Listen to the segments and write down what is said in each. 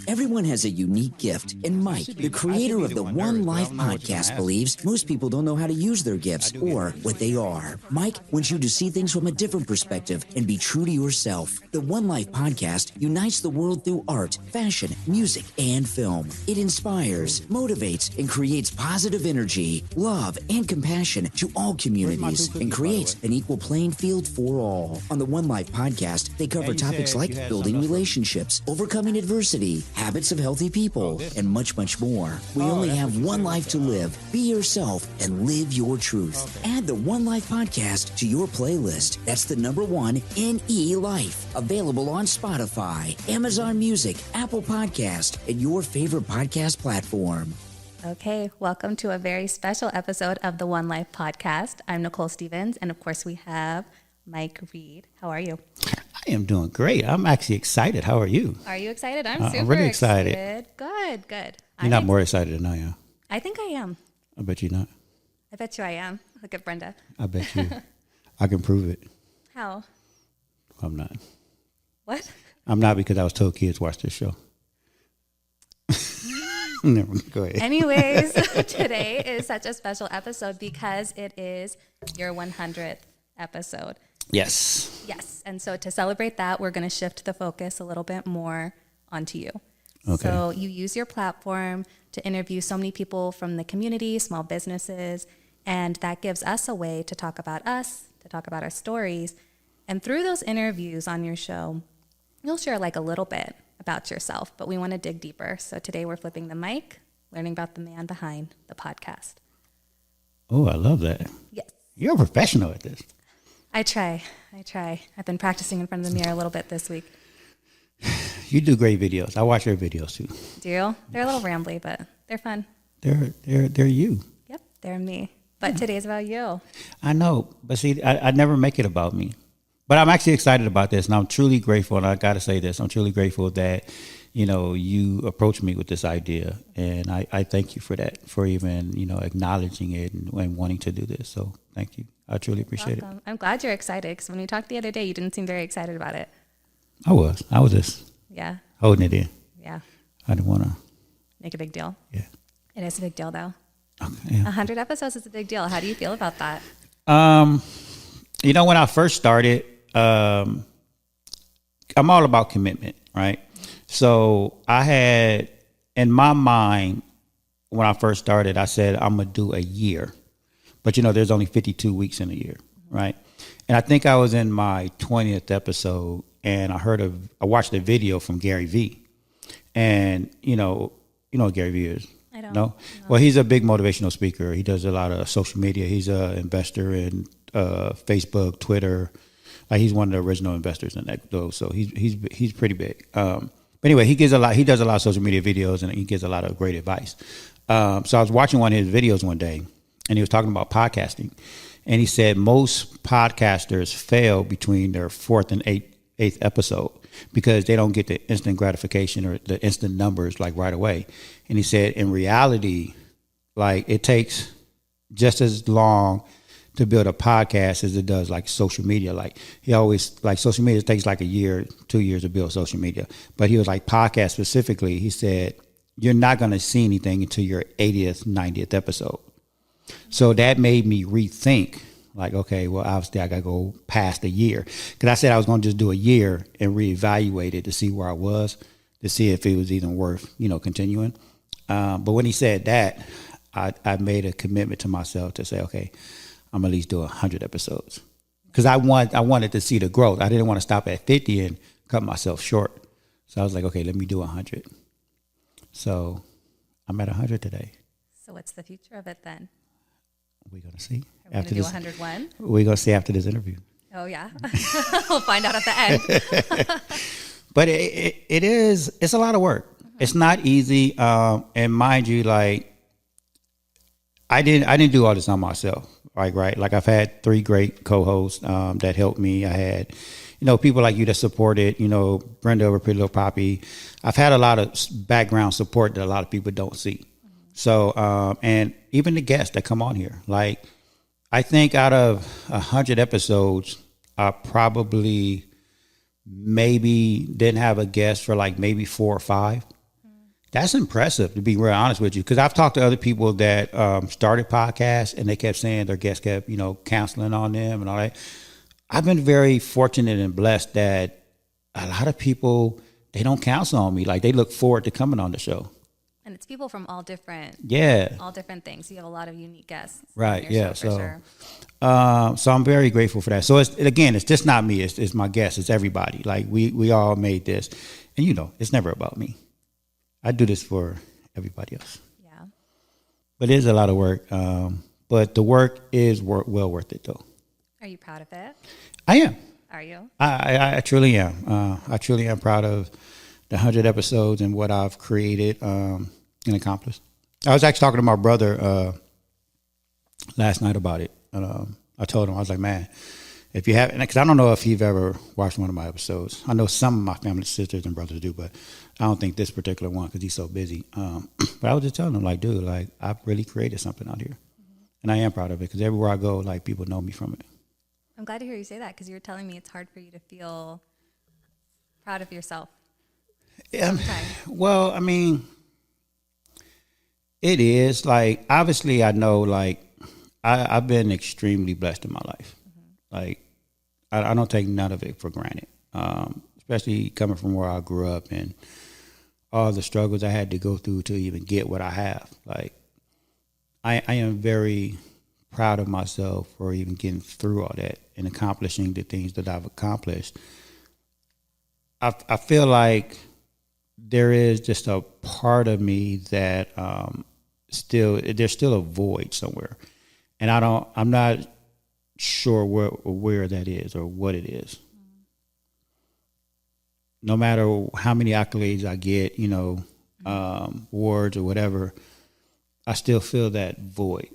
Everyone has a unique gift, and Mike, the creator of the One Life podcast, believes most people don't know how to use their gifts or what they are. Mike wants you to see things from a different perspective and be true to yourself. The One Life podcast unites the world through art, fashion, music, and film. It inspires, motivates, and creates positive energy, love, and compassion to all communities and creates an equal playing field for all. On the One Life podcast, they cover topics like building relationships, overcoming adversity, habits of healthy people, and much, much more. We only have one life to live. Be yourself and live your truth. Add the One Life podcast to your playlist. That's the number one NE Life. Available on Spotify, Amazon Music, Apple Podcast, and your favorite podcast platform. Okay, welcome to a very special episode of the One Life podcast. I'm Nicole Stevens, and of course we have Mike Reed. How are you? I am doing great. I'm actually excited. How are you? Are you excited? I'm super really excited. Good. You're not more excited than I am. I think I am. I bet you're not. I bet you I am. Look at Brenda. I bet you. I can prove it. How? I'm not. What? I'm not, because I was told kids watch this show. Never. Go ahead. Anyways, today is such a special episode because it is your 100th episode. Yes. Yes. And so to celebrate that, we're going to shift the focus a little bit more onto you. Okay. So you use your platform to interview so many people from the community, small businesses, and that gives us a way to talk about us, to talk about our stories. And through those interviews on your show, you'll share like a little bit about yourself, but we want to dig deeper. So today we're flipping the mic, learning about the man behind the podcast. Oh, I love that. Yes. You're a professional at this. I try. I've been practicing in front of the mirror a little bit this week. You do great videos. I watch your videos too. Do you? They're a little rambly, but they're fun. They're you. Yep, they're me. But today's about you. I know, but see, I never make it about me. But I'm actually excited about this, and I'm truly grateful. And I got to say this: I'm truly grateful that you approached me with this idea, and I thank you for that, for even acknowledging it and wanting to do this. So thank you. I truly appreciate it. I'm glad you're excited, because when we talked the other day, you didn't seem very excited about it. I was just holding it in. Yeah. I didn't want to make a big deal. Yeah. It is a big deal, though. Okay, yeah. 100 episodes is a big deal. How do you feel about that? When I first started, I'm all about commitment, right? So I had, in my mind, when I first started, I said, I'm going to do a year. But, there's only 52 weeks in a year, right? And I think I was in my 20th episode, and I watched a video from Gary Vee. And, you know what Gary Vee is? I don't know. Well, he's a big motivational speaker. He does a lot of social media. He's an investor in Facebook, Twitter. Like, he's one of the original investors in that, though. So he's pretty big. But anyway, he does a lot of social media videos, and he gives a lot of great advice. So I was watching one of his videos one day, and he was talking about podcasting. And he said most podcasters fail between their fourth and eighth episode because they don't get the instant gratification or the instant numbers like right away. And he said, in reality, like, it takes just as long to build a podcast as it does like social media. Like, he always, like, social media takes like a year, 2 years to build social media. But he was like, podcast specifically, he said, you're not going to see anything until your 80th, 90th episode. So that made me rethink, like, okay, well, obviously I got to go past a year. Because I said I was going to just do a year and reevaluate it to see where I was, to see if it was even worth, continuing. But when he said that, I made a commitment to myself to say, okay, I'm at least do 100 episodes. Because I wanted to see the growth. I didn't want to stop at 50 and cut myself short. So I was like, okay, let me do 100. So I'm at 100 today. So what's the future of it then? We're going to see. Are we going to do 101? We're going to see after this interview. Oh, yeah. We'll find out at the end. But it's a lot of work. Mm-hmm. It's not easy. And mind you, like, I didn't do all this on myself. Right. Like, I've had 3 great co-hosts that helped me. I had, people like you that supported, Brenda over Pretty Little Poppy. I've had a lot of background support that a lot of people don't see. So, and even the guests that come on here, like, I think out of 100 episodes, I probably maybe didn't have a guest for like maybe 4 or 5. That's impressive, to be real honest with you, because I've talked to other people that started podcasts and they kept saying their guests kept, counseling on them and all that. I've been very fortunate and blessed that a lot of people, they don't counsel on me. Like, they look forward to coming on the show. And it's people from all different things. You have a lot of unique guests. Right. On your show, So, for sure. So I'm very grateful for that. So it's just not me. It's my guests. It's everybody. Like, we all made this, and it's never about me. I do this for everybody else. Yeah. But it is a lot of work. But the work is well worth it, though. Are you proud of it? I am. Are you? I truly am. I truly am proud of the 100 episodes and what I've created and accomplished. I was actually talking to my brother last night about it. And, I told him, I was like, man, if you have, because I don't know if you've ever watched one of my episodes. I know some of my family, sisters and brothers do, but I don't think this particular one because he's so busy. But I was just telling him, like, dude, like, I've really created something out here. Mm-hmm. And I am proud of it because everywhere I go, like, people know me from it. I'm glad to hear you say that because you were telling me it's hard for you to feel proud of yourself. Yeah. Well, I mean, it is. Like, obviously, I know, like, I've been extremely blessed in my life. Mm-hmm. Like, I don't take none of it for granted, especially coming from where I grew up and all the struggles I had to go through to even get what I have. Like, I am very proud of myself for even getting through all that and accomplishing the things that I've accomplished. I feel like there is just a part of me that there's still a void somewhere, and I'm not sure where that is or what it is. No matter how many accolades I get, awards or whatever, I still feel that void.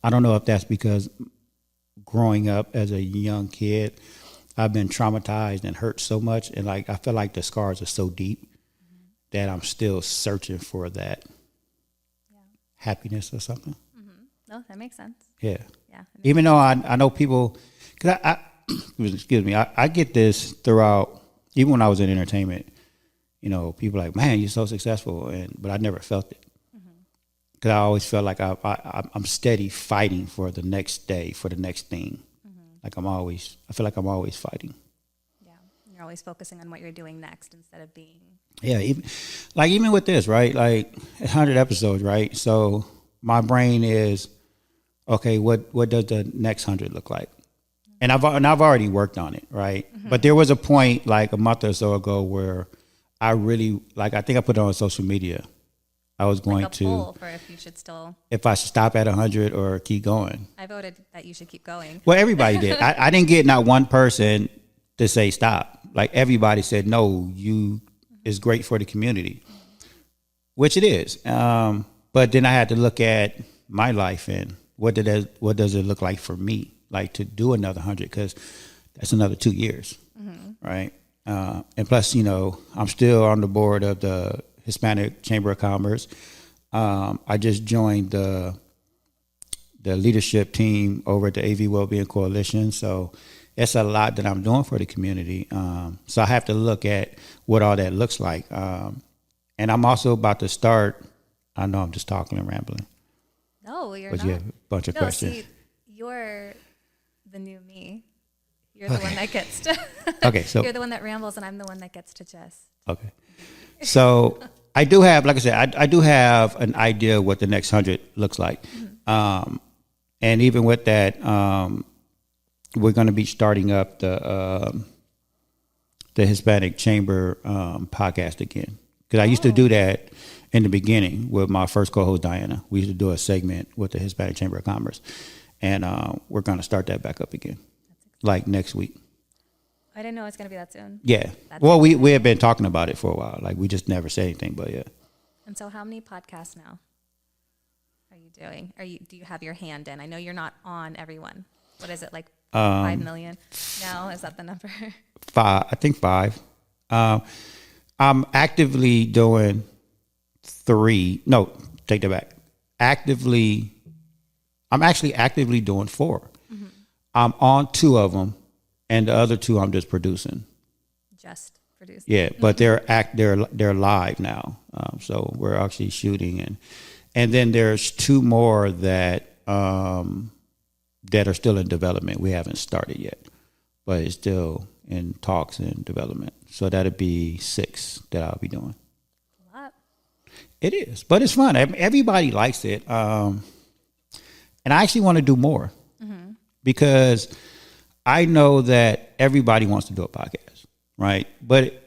I don't know if that's because growing up as a young kid, I've been traumatized and hurt so much, and like I feel like the scars are so deep that I'm still searching for that happiness or something. Mm-hmm. No, that makes sense. Yeah. Yeah. Even though I know people, because I excuse me, I get this throughout. Even when I was in entertainment, people are like, man, you're so successful, but I never felt it. Because I always felt like I'm steady fighting for the next day, for the next thing. Mm-hmm. Like I feel like I'm always fighting. Yeah, you're always focusing on what you're doing next instead of being. Yeah, even with this, right? Like 100 episodes, right? So my brain is, okay, what does the next 100 look like? And I've already worked on it, right? Mm-hmm. But there was a point like a month or so ago where I really, like, I think I put it on social media. I was going like a to poll for if I should stop at 100 or keep going. I voted that you should keep going. Well, everybody did. I didn't get not one person to say stop. Like, everybody said, no, it's great for the community, which it is. But then I had to look at my life and what does it look like for me, like to do another 100, because that's another 2 years, right? And plus, I'm still on the board of the Hispanic Chamber of Commerce. I just joined the leadership team over at the AV Wellbeing Coalition. So it's a lot that I'm doing for the community. So I have to look at what all that looks like. And I'm also about to start. I know I'm just talking and rambling. No, you're but not. You have a bunch of questions. See, you're the new me. You're the one that gets to. Okay, so you're the one that rambles, and I'm the one that gets to just. Okay. So I do have, like I said, I do have an idea what the next 100 looks like. Mm-hmm. And even with that, we're going to be starting up the Hispanic Chamber podcast again. Because I used to do that in the beginning with my first co-host, Diana. We used to do a segment with the Hispanic Chamber of Commerce. And we're going to start that back up again, like next week. I didn't know it was going to be that soon. Yeah. Well, we have been talking about it for a while. Like, we just never said anything, but yeah. And so how many podcasts now are you doing? Do you have your hand in? I know you're not on everyone. What is it, like 5 million now? Is that the number? 5. I think 5. I'm actively doing 3. No, take that back. I'm actually actively doing 4. Mm-hmm. I'm on 2 of them. And the other 2 I'm just producing. produced. Yeah, but they're live now. So we're actually shooting, and then there's 2 more that that are still in development. We haven't started yet, but it's still in talks and development. So that'll be 6 that I'll be doing. A lot. It is, but it's fun. Everybody likes it, and I actually want to do more because I know that everybody wants to do a podcast, right? But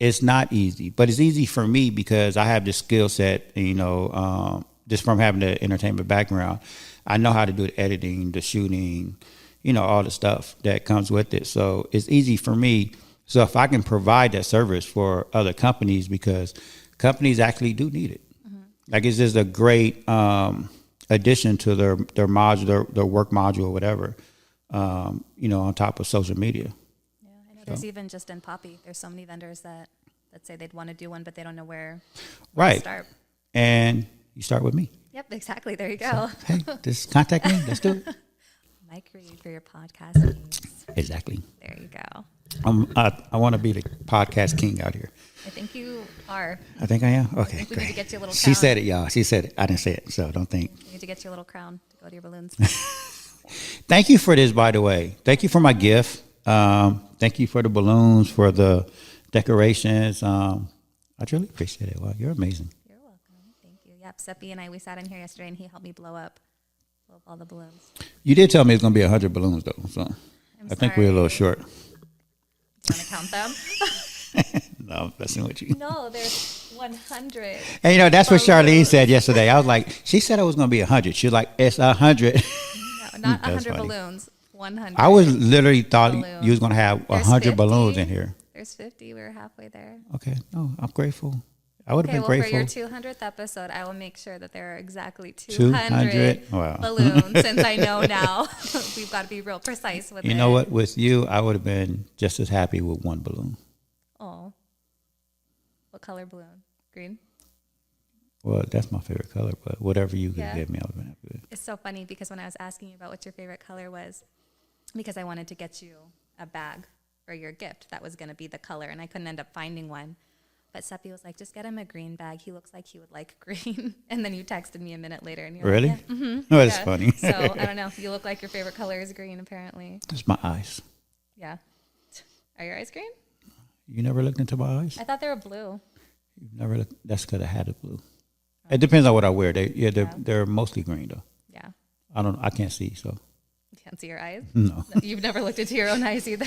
it's not easy. But it's easy for me because I have this skill set, just from having the entertainment background. I know how to do the editing, the shooting, all the stuff that comes with it. So it's easy for me. So if I can provide that service for other companies, because companies actually do need it. Like it's just a great addition to their module, their work module, or whatever, on top of social media. Yeah, I know there's even just in Poppy, there's so many vendors that, let's say they'd want to do one, but they don't know where to start. And you start with me. Yep, exactly. There you go. So, hey, just contact me. Let's do it. Mike Reed for your podcast needs. Exactly. There you go. I want to be the podcast king out here. I think you are. I think I am? Okay, I think we great. need to get you a little crown. She said it, y'all. She said it. I didn't say it, so don't think. We need to get you a little crown to go to your balloons. Thank you for this, by the way. Thank you for my gift. Thank you for the balloons, for the decorations. I really appreciate it. Wow, you're amazing. You're welcome. Thank you. Yep, Seppi and I, we sat in here yesterday and he helped me blow up all the balloons. You did tell me it's going to be 100 balloons, though, so I think we're a little short. You want to count them? No, I'm messing with you. No, there's 100. And that's balloons. what Charlene said yesterday. I was like, she said it was going to be 100. She was like, it's 100. No, not 100 balloons. 100. I was literally thought balloons. you was going to have 100 balloons in here. There's 50. We were halfway there. Okay. No, I'm grateful. I would have been well, grateful. for your 200th episode, I will make sure that there are exactly 200 Wow. balloons. Since I know now, we've got to be real precise with it. You know what? With you, I would have been just as happy with 1 balloon. Oh. What color balloon? Green? Well, that's my favorite color, but whatever you could give me, I would have been happy with. It's so funny because when I was asking you about what your favorite color was, because I wanted to get you a bag for your gift that was going to be the color, and I couldn't end up finding one. But Seppi was like, just get him a green bag. He looks like he would like green. And then you texted me a minute later. And you're really? like, yeah. Mm-hmm. No, that's funny. So, I don't know. You look like your favorite color is green, apparently. It's my eyes. Yeah. Are your eyes green? You never looked into my eyes? I thought they were blue. You've never looked? That's because I had it blue. It depends on what I wear. They're mostly green, though. Yeah. I can't see, so. You can't see your eyes? No. You've never looked into your own eyes either?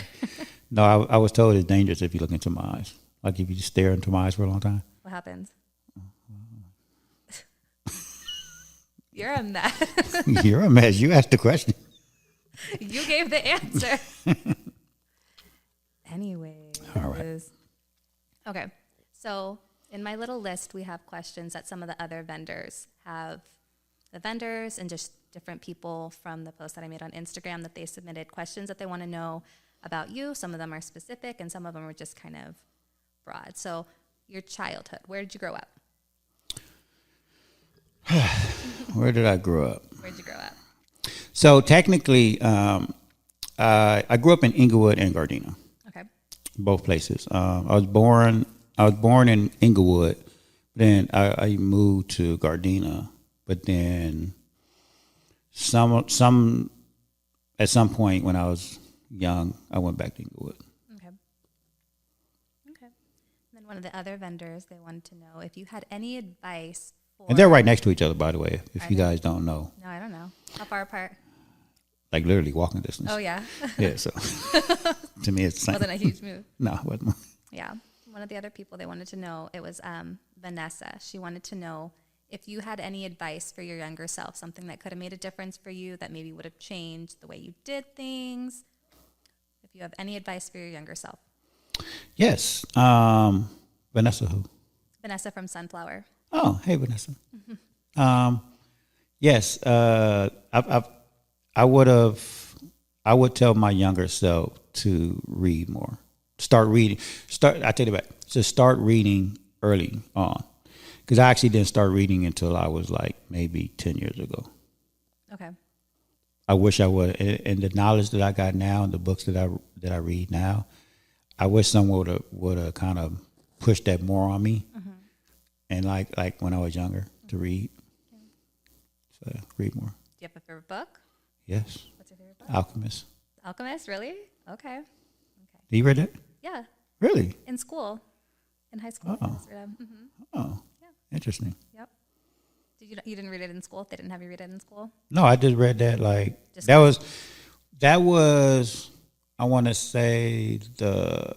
No, I was told it's dangerous if you look into my eyes. Like if you just stare into my eyes for a long time. What happens? You're a mess. You're a mess. You asked the question. You gave the answer. Anyways. All right. Okay. So in my little list, we have questions that some of the other vendors have. The vendors and just different people from the post that I made on Instagram that they submitted questions that they want to know about you. Some of them are specific and some of them are just kind of broad. So your childhood, where did you grow up? Where did I grow up? Where did you grow up? So technically, I grew up in Inglewood and Gardena. Okay. Both places. I was born in Inglewood. Then I moved to Gardena. But then at some point when I was young, I went back to Inglewood. Okay. And then one of the other vendors, they wanted to know if you had any advice for... And they're right next to each other, by the way, if you guys don't know. No, I don't know. How far apart? Like literally walking distance. Oh, yeah. Yeah, so to me it's the same. Wasn't a huge move. No, it wasn't. Yeah. One of the other people they wanted to know, it was Vanessa. She wanted to know if you had any advice for your younger self, something that could have made a difference for you, that maybe would have changed the way you did things. If you have any advice for your younger self. Yes. Vanessa who? Vanessa from Sunflower. Oh, hey, Vanessa. Mm-hmm. Yes. I would tell my younger self to read more. I take it back. So start reading early on. Because I actually didn't start reading until I was like maybe 10 years ago. Okay. I wish I would. And the knowledge that I got now and the books that I read now, I wish someone would have kind of pushed that more on me, and like when I was younger, to read. So read more. Do you have a favorite book? Yes. What's your favorite book? Alchemist. Alchemist, really? Okay. You read it? Yeah, Really? in school, in high school. Oh. Oh. Yeah. Interesting. Yep. You didn't read it in school? They didn't have you read it in school? No, I just read that that was I want to say the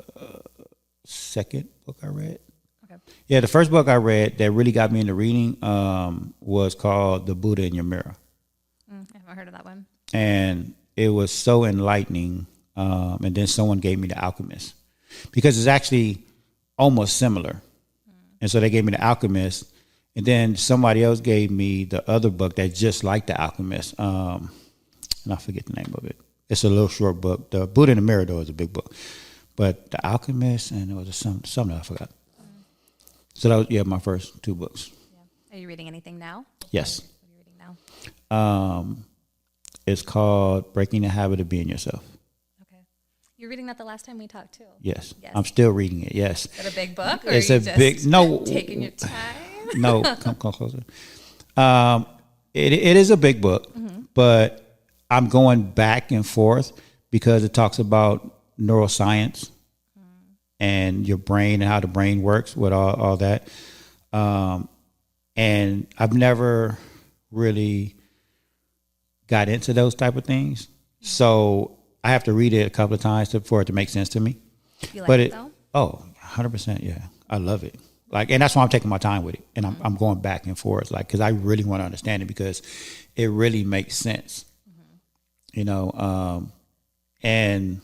second book I read. Okay. Yeah, the first book I read that really got me into reading was called The Buddha in Your Mirror. I haven't heard of that one. And it was so enlightening. And then someone gave me The Alchemist because it's actually almost similar. And so they gave me The Alchemist. And then somebody else gave me the other book that's just like The Alchemist. And I forget the name of it. It's a little short book. The Buddha in the Mirror, though, is a big book. But The Alchemist, and it was something I forgot. So that was, my first two books. Yeah. Are you reading anything now? Yes. What are you reading now? It's called Breaking the Habit of Being Yourself. Okay. You were reading that the last time we talked, too? Yes. Yes. I'm still reading it, yes. Is it a big book? Or It's are a you just big, no. taking your time? No, come closer. It is a big book, but I'm going back and forth because it talks about neuroscience and your brain and how the brain works with all that. And I've never really got into those type of things. So I have to read it a couple of times for it to make sense to me. You like it, though? Oh, 100%, yeah. I love it. And that's why I'm taking my time with it. And I'm going back and forth, because I really want to understand it because it really makes sense. And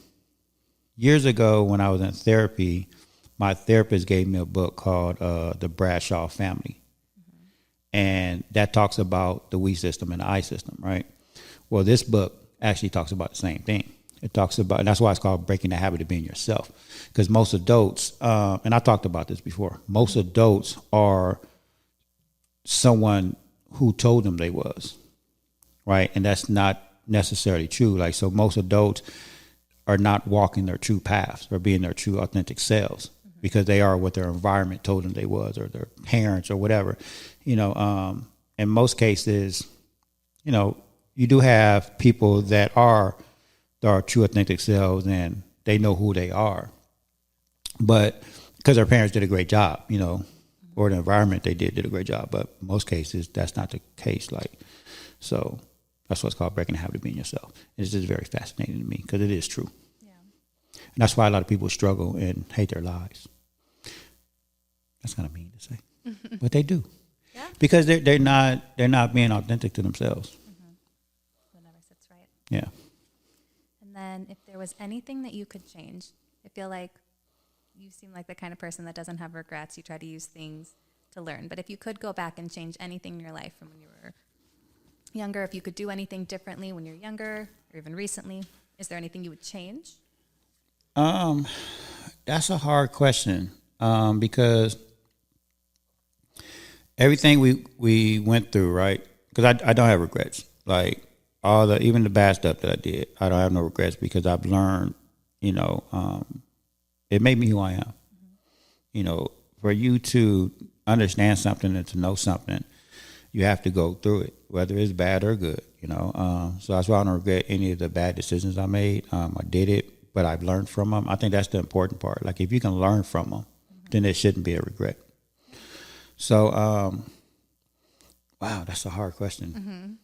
years ago when I was in therapy, my therapist gave me a book called The Bradshaw Family. And that talks about the we system and the I system, right? Well, this book actually talks about the same thing. It talks about, and that's why it's called Breaking the Habit of Being Yourself. Because most adults, and I talked about this before, most adults are someone who told them they was, right? And that's not necessarily true. So most adults are not walking their true paths or being their true authentic selves because they are what their environment told them they was, or their parents or whatever. In most cases, you do have people that are true authentic selves and they know who they are, but because their parents did a great job, or the environment they did a great job. But most cases, that's not the case. So that's what's called breaking the habit of being yourself. It's just very fascinating to me because it is true. Yeah. And that's why a lot of people struggle and hate their lives. That's kind of mean to say, but they do. Yeah. Because they're not being authentic to themselves. It never sits right. Yeah. And then if there was anything that you could change, I feel like you seem like the kind of person that doesn't have regrets. You try to use things to learn. But if you could go back and change anything in your life from when you were younger, if you could do anything differently when you're younger or even recently, is there anything you would change? That's a hard question because everything we went through, right? Because I don't have regrets. Even the bad stuff that I did, I don't have no regrets because I've learned, it made me who I am. For you to understand something and to know something, you have to go through it, whether it's bad or good, So that's why I don't regret any of the bad decisions I made. I did it, but I've learned from them. I think that's the important part. If you can learn from them, then there shouldn't be a regret. So, wow, that's a hard question.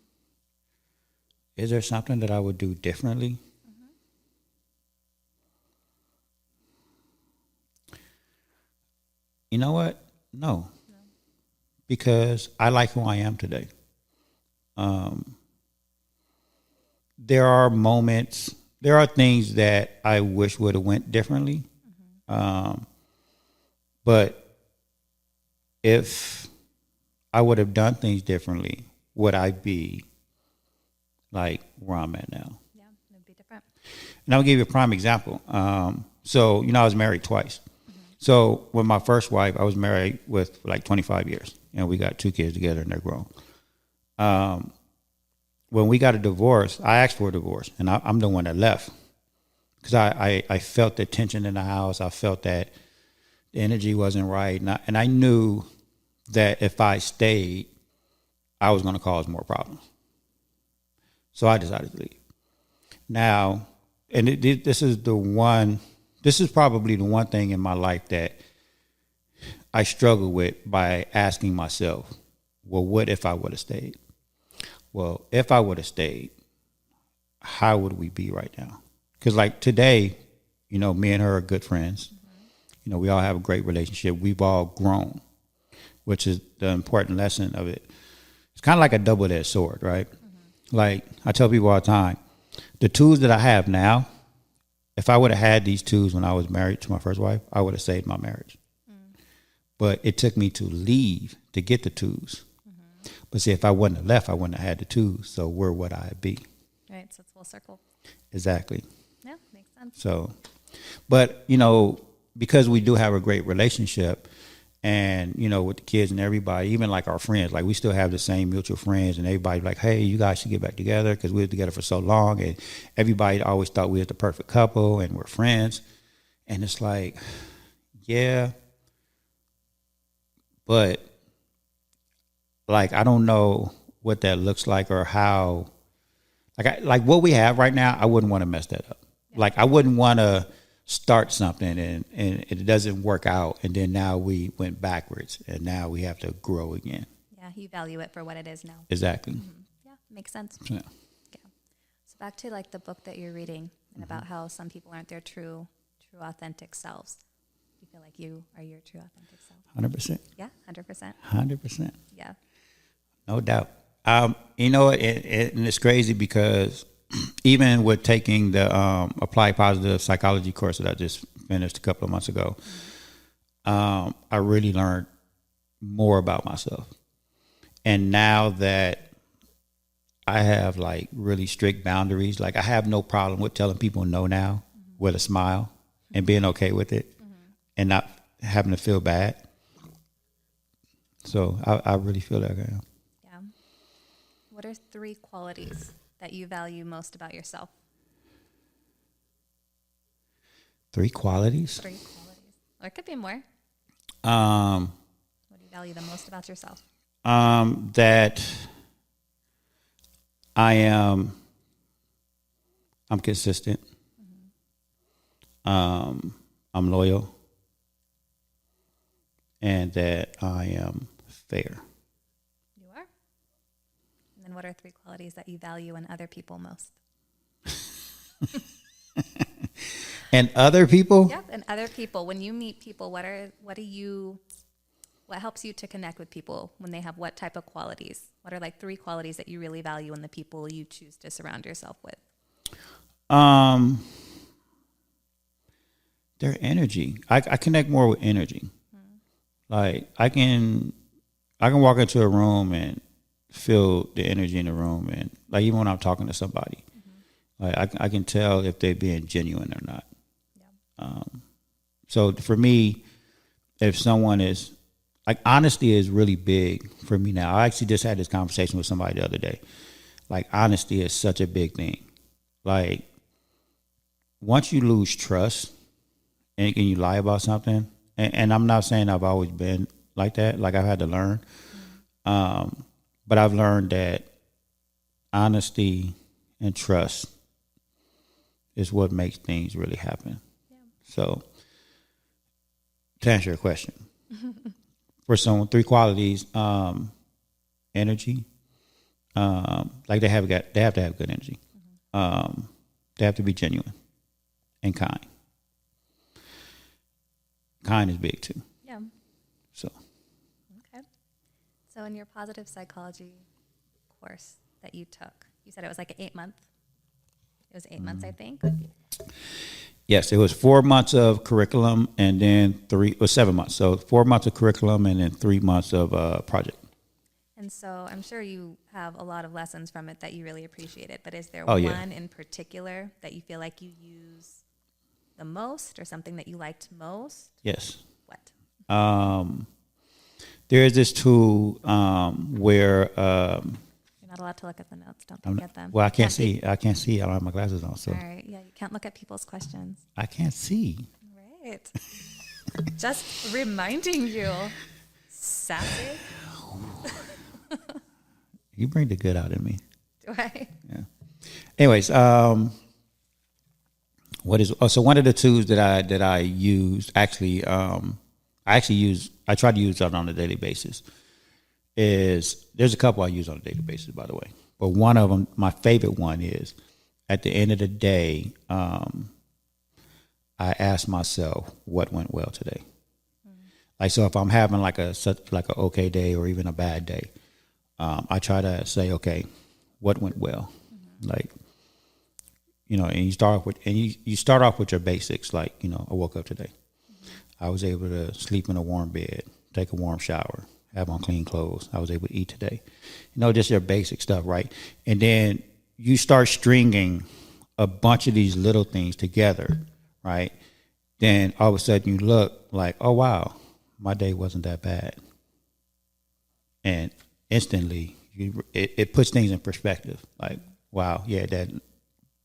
Is there something that I would do differently? You know what? No. Because I like who I am today. There are moments, there are things that I wish would have went differently. But if I would have done things differently, would I be where I'm at now? Yeah, it would be different. And I'll give you a prime example. So, I was married twice. So with my first wife, I was married with 25 years. And we got 2 kids together and they're grown. When we got a divorce, I asked for a divorce and I'm the one that left. because I felt the tension in the house. I felt that the energy wasn't right. And I knew that if I stayed, I was going to cause more problems. So I decided to leave. Now, and this is probably the one thing in my life that I struggle with by asking myself, well, what if I would have stayed? Well, if I would have stayed, how would we be right now? Because like today, me and her are good friends. Mm-hmm. We all have a great relationship. We've all grown, which is the important lesson of it. It's kind of like a double-edged sword, right? Mm-hmm. Like I tell people all the time, the tools that I have now, if I would have had these tools when I was married to my first wife, I would have saved my marriage. Mm. But it took me to leave to get the tools. Mm-hmm. But see, if I wouldn't have left, I wouldn't have had the tools. So where would I be? Right, so it's full circle. Exactly. Yeah, makes sense. So, but, because we do have a great relationship and, with the kids and everybody, even like our friends, like we still have the same mutual friends and everybody like, hey, you guys should get back together because we were together for so long and everybody always thought we were the perfect couple and we're friends. And it's like, yeah, but like, I don't know what that looks like or how, like what we have right now, I wouldn't want to mess that up. Yeah. Like I wouldn't want to start something and it doesn't work out and then now we went backwards and now we have to grow again. Yeah, you value it for what it is now. Exactly. Mm-hmm. Yeah, makes sense. Yeah. So back to like the book that you're reading and about how some people aren't their true authentic selves. You feel like you are your true authentic self? 100%. Yeah, 100%. 100%. Yeah. No doubt. And it's crazy because even with taking the applied positive psychology course that I just finished a couple of months ago, I really learned more about myself. And now that I have like really strict boundaries, like I have no problem with telling people no now with a smile and being okay with it and not having to feel bad. So I really feel that. Yeah. What are 3 qualities that you value most about yourself? 3 qualities? 3 qualities. Or it could be more. What do you value the most about yourself? That I'm consistent. Mm-hmm. I'm loyal. And that I am fair. You are? And then what are 3 qualities that you value in other people most? And other people? Yep, and other people. When you meet people, what helps you to connect with people when they have what type of qualities? What are like 3 qualities that you really value in the people you choose to surround yourself with? Their energy. I connect more with energy. Like I can walk into a room and feel the energy in the room, and like even when I'm talking to somebody, like I can tell if they're being genuine or not. Yeah. So for me, if someone is like honesty is really big for me now. I actually just had this conversation with somebody the other day. Like honesty is such a big thing. Like once you lose trust and you lie about something. And I'm not saying I've always been like that. Like I've had to learn. But I've learned that honesty and trust is what makes things really happen. Yeah. So to answer your question, for someone, 3 qualities, energy, like they have to have good energy. They have to be genuine and kind. Kind is big too. Yeah. So. Okay. So in your positive psychology course that you took, you said it was like an 8-month. It was 8 months, I think. Yes, it was 4 months of curriculum and then 7 months. So 4 months of curriculum and then 3 months of project. And so I'm sure you have a lot of lessons from it that you really appreciated. But is there one in particular that you feel like you use the most or something that you liked most? Yes. What? There is this tool where you're not allowed to look at the notes. Don't forget them. Well, I can't see. I can't see. I don't have my glasses on. So. All right. Yeah, you can't look at people's questions. I can't see. Right. Just reminding you. Sassy. You bring the good out in me. Do I? Yeah. Anyways, so one of the tools that I use actually, I try to use that on a daily basis. There's a couple I use on a daily basis, by the way, but one of them, my favorite one, is at the end of the day, I ask myself what went well today. Like, so if I'm having like a okay day or even a bad day, I try to say, okay, what went well? Like, and you start off with your basics. Like, I woke up today. I was able to sleep in a warm bed, take a warm shower, have on clean clothes. I was able to eat today. Just your basic stuff, right? And then you start stringing a bunch of these little things together, right? Then all of a sudden you look like, oh, wow, my day wasn't that bad. And instantly it puts things in perspective. Like, wow, yeah, that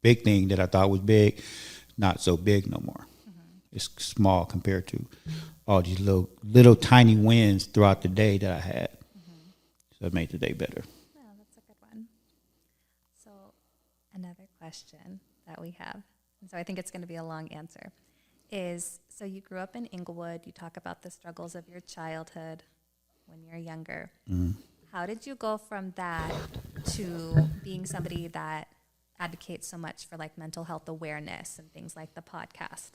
big thing that I thought was big, not so big no more. It's small compared to all these little tiny wins throughout the day that I had. So it made the day better. Yeah, that's a good one. So another question that we have, and so I think it's going to be a long answer, is, so you grew up in Inglewood. You talk about the struggles of your childhood when you're younger. How did you go from that to being somebody that advocates so much for like mental health awareness and things like the podcast?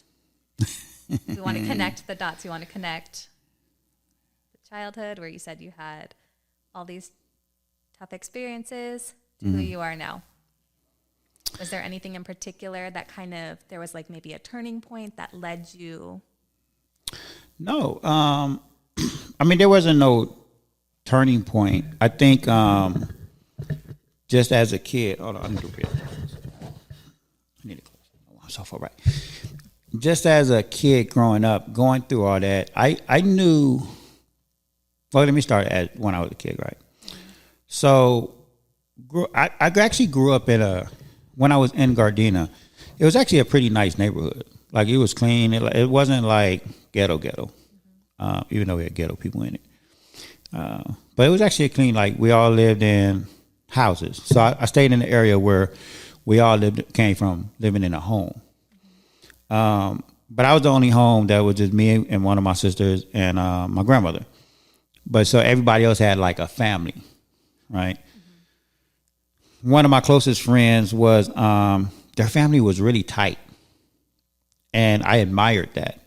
We want to connect the dots. You want to connect the childhood where you said you had all these tough experiences to who you are now. Was there anything in particular that there was like maybe a turning point that led you? No. There wasn't no turning point. I think just as a kid, hold on, I need to close. I need to close. Oh, so far right. Just as a kid growing up, going through all that, I knew. Well, let me start when I was a kid, right? So, I actually grew up when I was in Gardena. It was actually a pretty nice neighborhood. Like, it was clean. It wasn't like ghetto, even though we had ghetto people in it. But it was actually clean. Like, we all lived in houses. So I stayed in the area where we all came from living in a home. But I was the only home that was just me and one of my sisters and my grandmother. But so everybody else had like a family, right? One of my closest friends was, their family was really tight. And I admired that.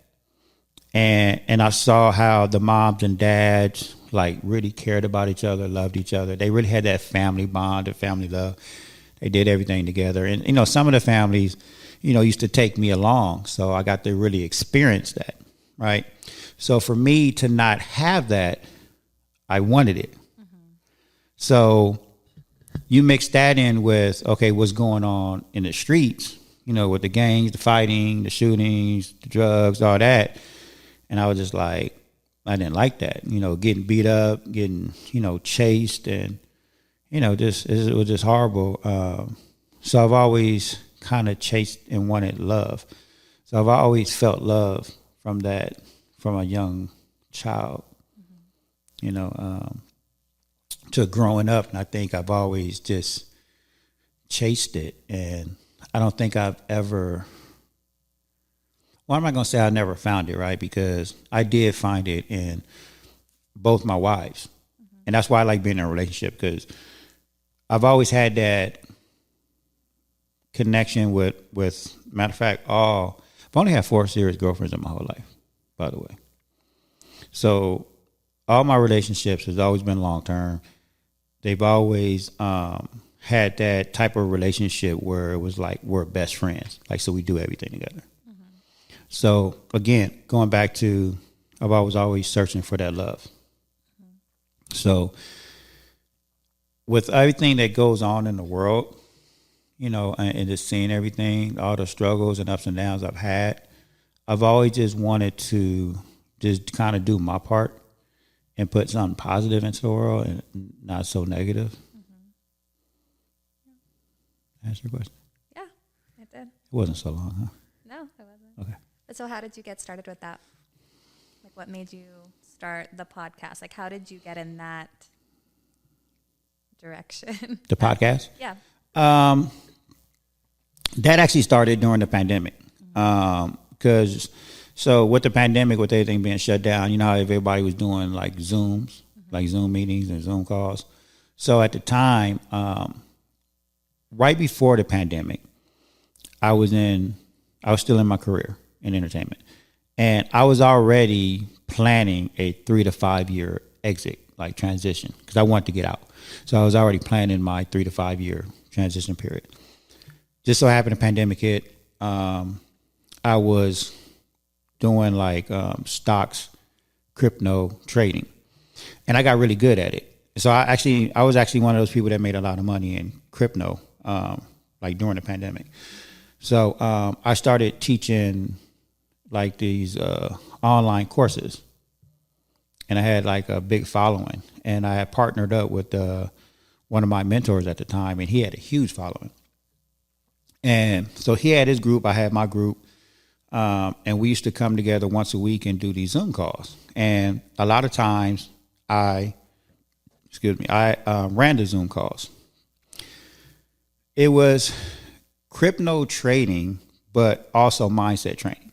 And I saw how the moms and dads like really cared about each other, loved each other. They really had that family bond, the family love. They did everything together. And, some of the families, used to take me along. So I got to really experience that, right? So for me to not have that, I wanted it. So you mix that in with, okay, what's going on in the streets, with the gangs, the fighting, the shootings, the drugs, all that. And I was just like, I didn't like that, getting beat up, getting, chased, and, it was just horrible. So I've always kind of chased and wanted love. So I've always felt love from a young child, to growing up. And I think I've always just chased it. And I don't think I've ever, well, I'm not going to say I never found it, right? Because I did find it in both my wives. And that's why I like being in a relationship, because I've always had that connection with matter of fact, I've only had 4 serious girlfriends in my whole life, by the way. So all my relationships has always been long term. They've always had that type of relationship where it was like we're best friends. Like, so we do everything together. So again, going back to, I was always searching for that love. So with everything that goes on in the world, and just seeing everything, all the struggles and ups and downs I've had, I've always just wanted to just kind of do my part and put something positive into the world and not so negative. answer your question? Yeah, it did. It wasn't so long, huh? No, it wasn't. Okay. But so how did you get started with that? Like, what made you start the podcast? Like, how did you get in that direction? The podcast? Yeah. That actually started during the pandemic. Because so with the pandemic, with everything being shut down, you know how everybody was doing like Zooms, like Zoom meetings and Zoom calls. So at the time, right before the pandemic, I was still in my career in entertainment, and I was already planning a 3 to 5 year exit, like transition, because I wanted to get out. So I was already planning my 3 to 5 year transition period. Just so happened the pandemic hit. I was doing like stocks, crypto trading, and I got really good at it. So I was actually one of those people that made a lot of money in crypto, like during the pandemic. So I started teaching like these online courses, and I had like a big following. And I had partnered up with one of my mentors at the time, and he had a huge following. And so he had his group, I had my group, and we used to come together once a week and do these Zoom calls. And a lot of times I ran the Zoom calls. It was crypto trading, but also mindset training.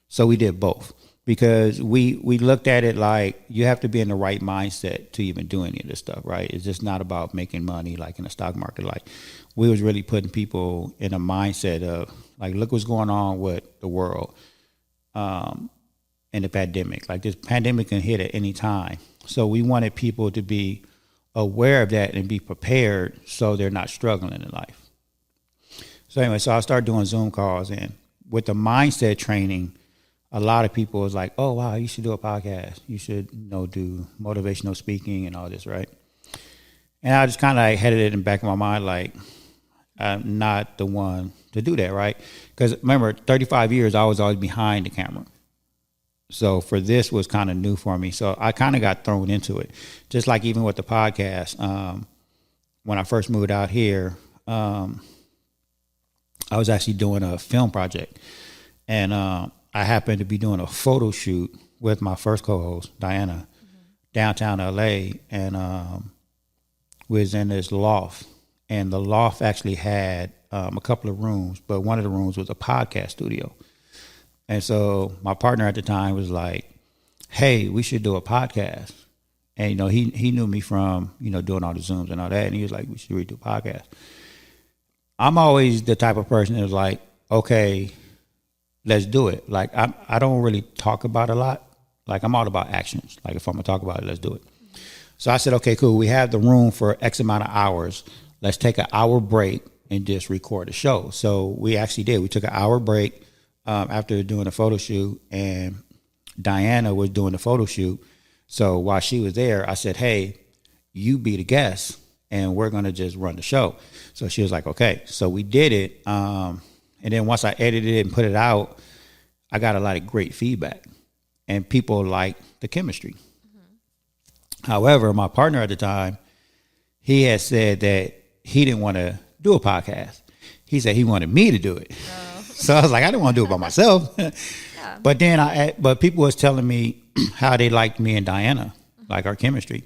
So we did both, because we looked at it like you have to be in the right mindset to even do any of this stuff, right? It's just not about making money like in the stock market. Like, we was really putting people in a mindset of like, look what's going on with the world in the pandemic. Like, this pandemic can hit at any time. So we wanted people to be aware of that and be prepared so they're not struggling in life. So anyway, so I started doing Zoom calls, and with the mindset training, a lot of people was like, oh, wow, you should do a podcast. You should, do motivational speaking and all this, right? And I just kind of had it in the back of my mind, like, I'm not the one to do that, right? Because remember, 35 years, I was always behind the camera. So for this was kind of new for me. So I kind of got thrown into it. Just like even with the podcast, when I first moved out here, I was actually doing a film project. And I happened to be doing a photo shoot with my first co-host, Diana, downtown LA. And we was in this loft. And the loft actually had a couple of rooms, but one of the rooms was a podcast studio. And so my partner at the time was like, hey, we should do a podcast. And, he knew me from, doing all the Zooms and all that. And he was like, we should redo a podcast. I'm always the type of person that was like, okay, let's do it. Like, I don't really talk about a lot. Like, I'm all about actions. Like, if I'm going to talk about it, let's do it. So I said, okay, cool. We have the room for X amount of hours. Let's take an hour break and just record a show. So we actually did. We took an hour break after doing a photo shoot, and Diana was doing the photo shoot. So while she was there, I said, hey, you be the guest, and we're going to just run the show. So she was like, okay. So we did it. And then once I edited it and put it out, I got a lot of great feedback, and people liked the chemistry. However, my partner at the time, he had said that he didn't want to do a podcast. He said he wanted me to do it. Oh. So I was like, I didn't want to do it by myself. Yeah. But then but people was telling me how they liked me and Diana, like our chemistry.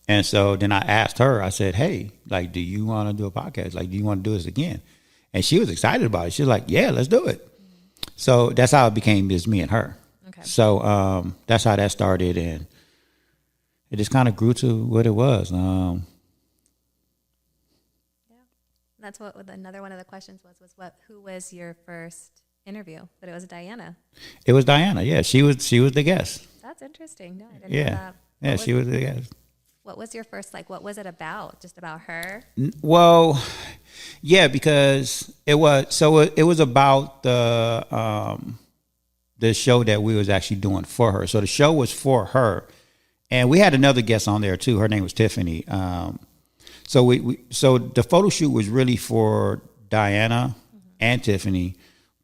And so then I asked her, I said, hey, like, do you want to do a podcast? Like, do you want to do this again? And she was excited about it. She was like, yeah, let's do it. So that's how it became just me and her. Okay. So that's how that started. And it just kind of grew to what it was. That's what another one of the questions was who was your first interview? But it was Diana. It was Diana. Yeah, she was the guest. That's interesting. No, I didn't know that. Yeah, she was the guest. What was your first, what was it about? Just about her? Well, yeah, because it was about the show that we was actually doing for her. So the show was for her, and we had another guest on there too. Her name was Tiffany. So so the photo shoot was really for Diana and Tiffany,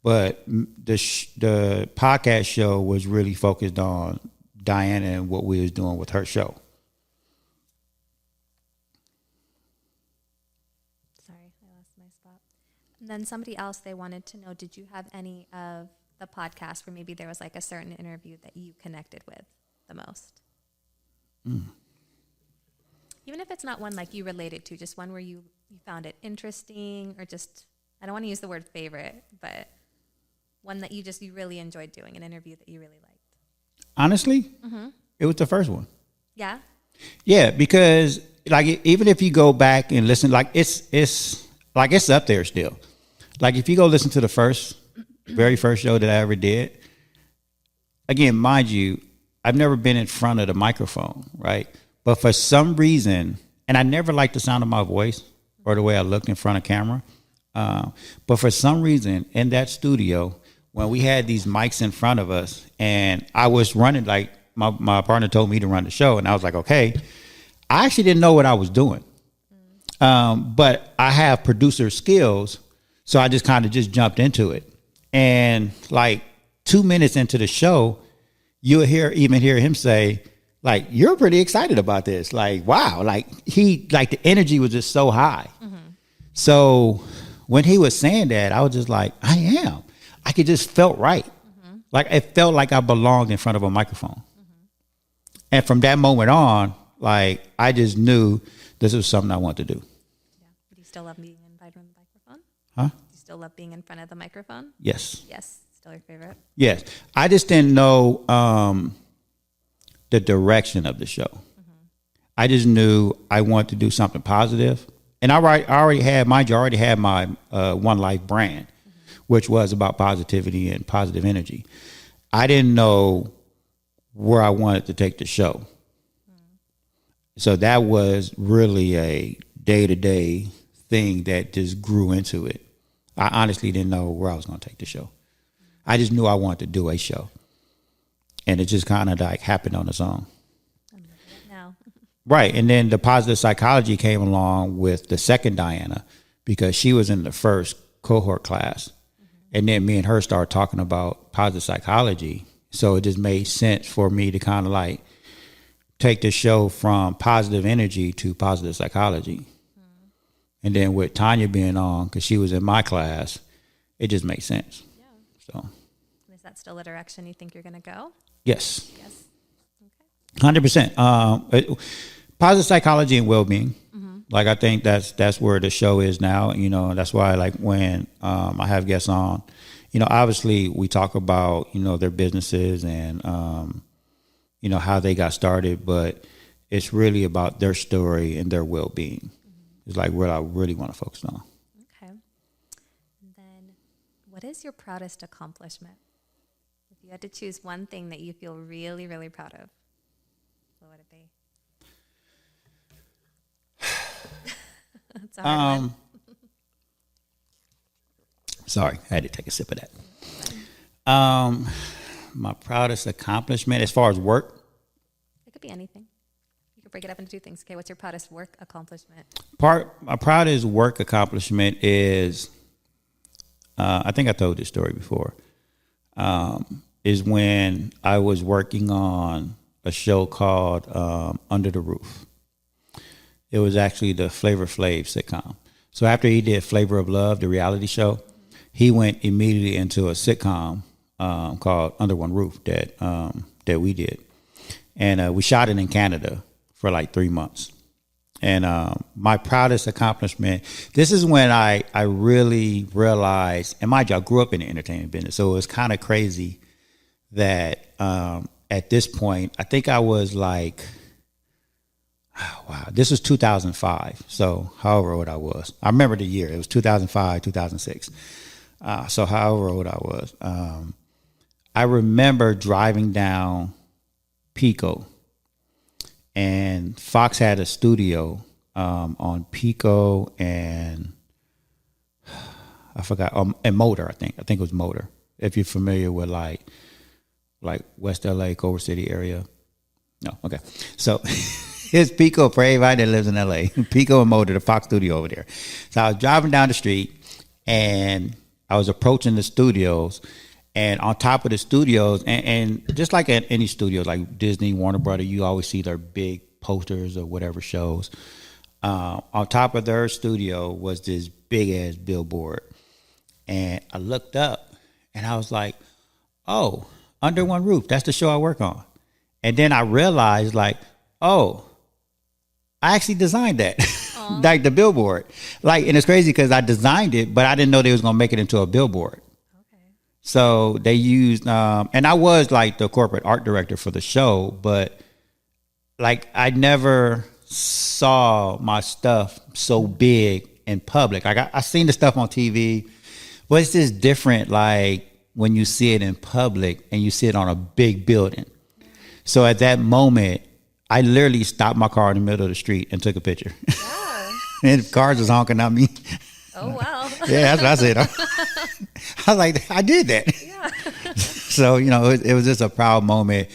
but the podcast show was really focused on Diana and what we was doing with her show. Sorry, I lost my spot. And then somebody else, they wanted to know, did you have any of the podcasts where maybe there was like a certain interview that you connected with the most? Even if it's not one like you related to, just one where you found it interesting, or just, I don't want to use the word favorite, but one that you really enjoyed doing, an interview that you really liked. Honestly, it was the first one. Yeah? Yeah, because like even if you go back and listen, like it's like it's up there still. Like if you go listen to the very first show that I ever did, again, mind you, I've never been in front of the microphone, right? But for some reason, and I never liked the sound of my voice or the way I looked in front of camera. But for some reason in that studio, when we had these mics in front of us and I was running, like my partner told me to run the show, and I was like, okay, I actually didn't know what I was doing. But I have producer skills. So I just kind of just jumped into it. And like 2 minutes into the show, you'll even hear him say, like, you're pretty excited about this. Like, wow. Like the energy was just so high. So when he was saying that, I was just like, I am. I could just felt right. Like it felt like I belonged in front of a microphone. And from that moment on, like I just knew this was something I wanted to do. Yeah. Do you still love being invited on the microphone? Huh? Do you still love being in front of the microphone? Yes. Yes. Still your favorite? Yes. I just didn't know the direction of the show. I just knew I wanted to do something positive. And I already had my One Life brand, which was about positivity and positive energy. I didn't know where I wanted to take the show. So that was really a day-to-day thing that just grew into it. I honestly didn't know where I was going to take the show. I just knew I wanted to do a show. And it just kind of like happened on its own. Now. Right. And then the positive psychology came along with the second Diana, because she was in the first cohort class. And then me and her started talking about positive psychology. So it just made sense for me to kind of like take the show from positive energy to positive psychology. And then with Tanya being on, because she was in my class, it just made sense. Yeah. So, is that still a direction you think you're going to go? Yes. Yes. Okay. 100%. Positive psychology and well-being. Like I think that's where the show is now. You know, that's why like when I have guests on, you know, obviously we talk about, you know, their businesses and you know, how they got started, but it's really about their story and their well-being. It's like what I really want to focus on. Okay. And then what is your proudest accomplishment? If you had to choose one thing that you feel really, really proud of, what would it be? It's a hard one. Sorry, I had to take a sip of that. My proudest accomplishment as far as work? It could be anything. You could break it up into two things. Okay, what's your proudest work accomplishment? My proudest work accomplishment is, I think I told this story before, is when I was working on a show called Under the Roof. It was actually the Flavor Flav sitcom. So after he did Flavor of Love, the reality show, he went immediately into a sitcom called Under One Roof that we did. And we shot it in Canada for like 3 months. And my proudest accomplishment, this is when I really realized, and mind you, I grew up in the entertainment business, so it was kind of crazy that at this point, I think I was like, wow, this was 2005. So however old I was. I remember the year. It was 2005, 2006. So however old I was. I remember driving down Pico, and Fox had a studio on Pico and I forgot, and Motor, I think it was Motor. If you're familiar with like West LA, Culver City area. No, okay. So it's Pico for everybody that lives in LA. Pico and Motor, the Fox studio over there. So I was driving down the street and I was approaching the studios, and on top of the studios, and just like at any studios, like Disney, Warner Brothers, you always see their big posters or whatever shows. On top of their studio was this big ass billboard, And I looked up and I was like, oh, Under One Roof, that's the show I work on. And then I realized like, oh, I actually designed that, like the billboard. Like, and it's crazy because I designed it, but I didn't know they was going to make it into a billboard. Okay. So they used, and I was like the corporate art director for the show, but like I never saw my stuff so big in public. Like I seen the stuff on TV, but it's just different. Like when you see it in public and you see it on a big building. So at that moment, I literally stopped my car in the middle of the street and took a picture. Yeah. And cars was honking at me. Oh, wow. Yeah, that's what I said. I was like, I did that. Yeah. So, you know, it was just a proud moment.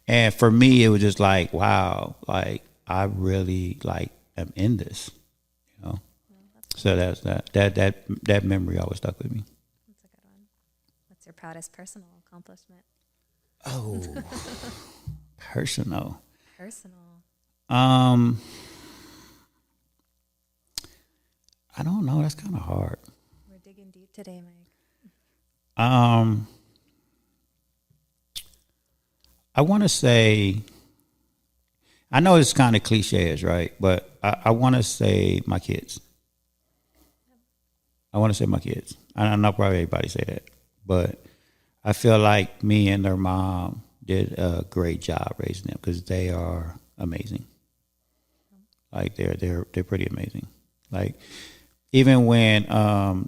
And for me, it was just like, wow, like I really like am in this, you know. So that's that memory always stuck with me. That's a good one. What's your proudest personal accomplishment? Oh, personal. I don't know. That's kind of hard. We're digging deep today, Mike. I want to say, I know it's kind of cliches, right? But I want to say my kids. I want to say my kids. I know probably everybody say that, but I feel like me and their mom did a great job raising them because they are amazing. Like they're pretty amazing. Like even when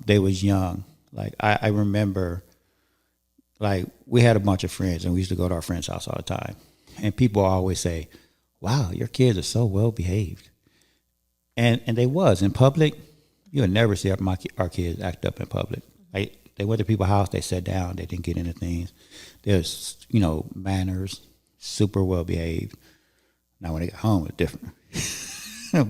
they was young, like I remember, like we had a bunch of friends and we used to go to our friends' house all the time, and people always say, "Wow, your kids are so well behaved," and they was in public. You would never see our kids act up in public. Like they went to people's house, they sat down, they didn't get into things. There's, you know, manners, super well behaved. Now when they got home, it's different.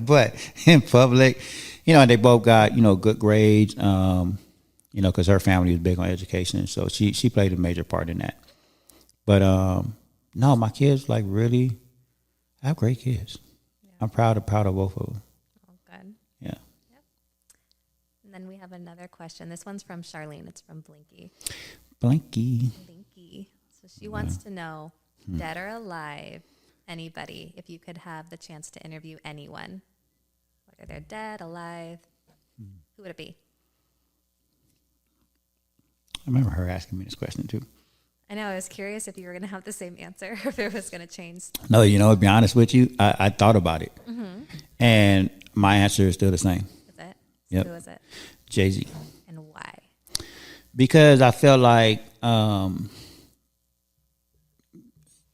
But in public, you know, they both got, you know, good grades, you know, because her family was big on education. So she played a major part in that. But no, my kids like really, I have great kids. Yeah. I'm proud of both of them. Oh, good. Yeah. Yep. And then we have another question. This one's from Charlene. It's from Blinky. Blinky. So she wants to know, dead or alive, anybody, if you could have the chance to interview anyone, whether they're dead, alive, who would it be? I remember her asking me this question too. I know. I was curious if you were going to have the same answer, or if it was going to change. No, you know, to be honest with you, I thought about it. And my answer is still the same. Is it? Yep. Who is it? Jay-Z. And why? Because I feel like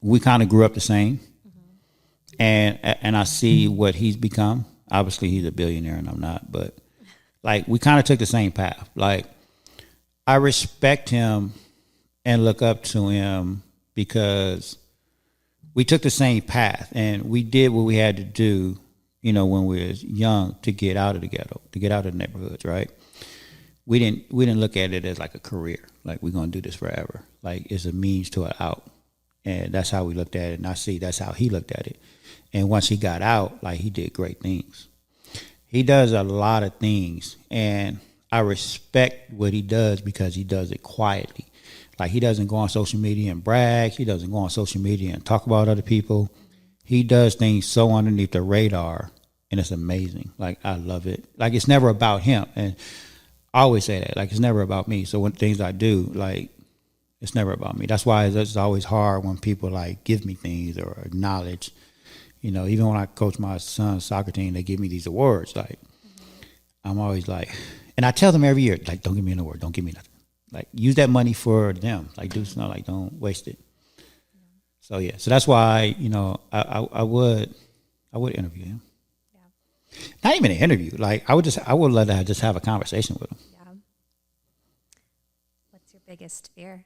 we kind of grew up the same. And I see what he's become. Obviously, he's a billionaire and I'm not. But, like, we kind of took the same path. Like, I respect him and look up to him because we took the same path. And we did what we had to do, you know, when we was young to get out of the ghetto, to get out of the neighborhoods, right? We didn't look at it as like a career. Like, we're going to do this forever. Like, it's a means to an out. And that's how we looked at it. And I see that's how he looked at it. And once he got out, like, he did great things. He does a lot of things. And I respect what he does because he does it quietly. Like, he doesn't go on social media and brag. He doesn't go on social media and talk about other people. He does things so underneath the radar, and it's amazing. Like, I love it. Like, it's never about him. And I always say that. Like, it's never about me. So when things I do, like, it's never about me. That's why it's always hard when people, like, give me things or acknowledge. You know, even when I coach my son's soccer team, they give me these awards. Like, I'm always like, and I tell them every year, like, don't give me an award. Don't give me nothing. Like, use that money for them. Like, do something. Like, don't waste it. So, yeah. So that's why, you know, I would interview him. Yeah. Not even an interview. Like, I would let her just have a conversation with him. Yeah. What's your biggest fear?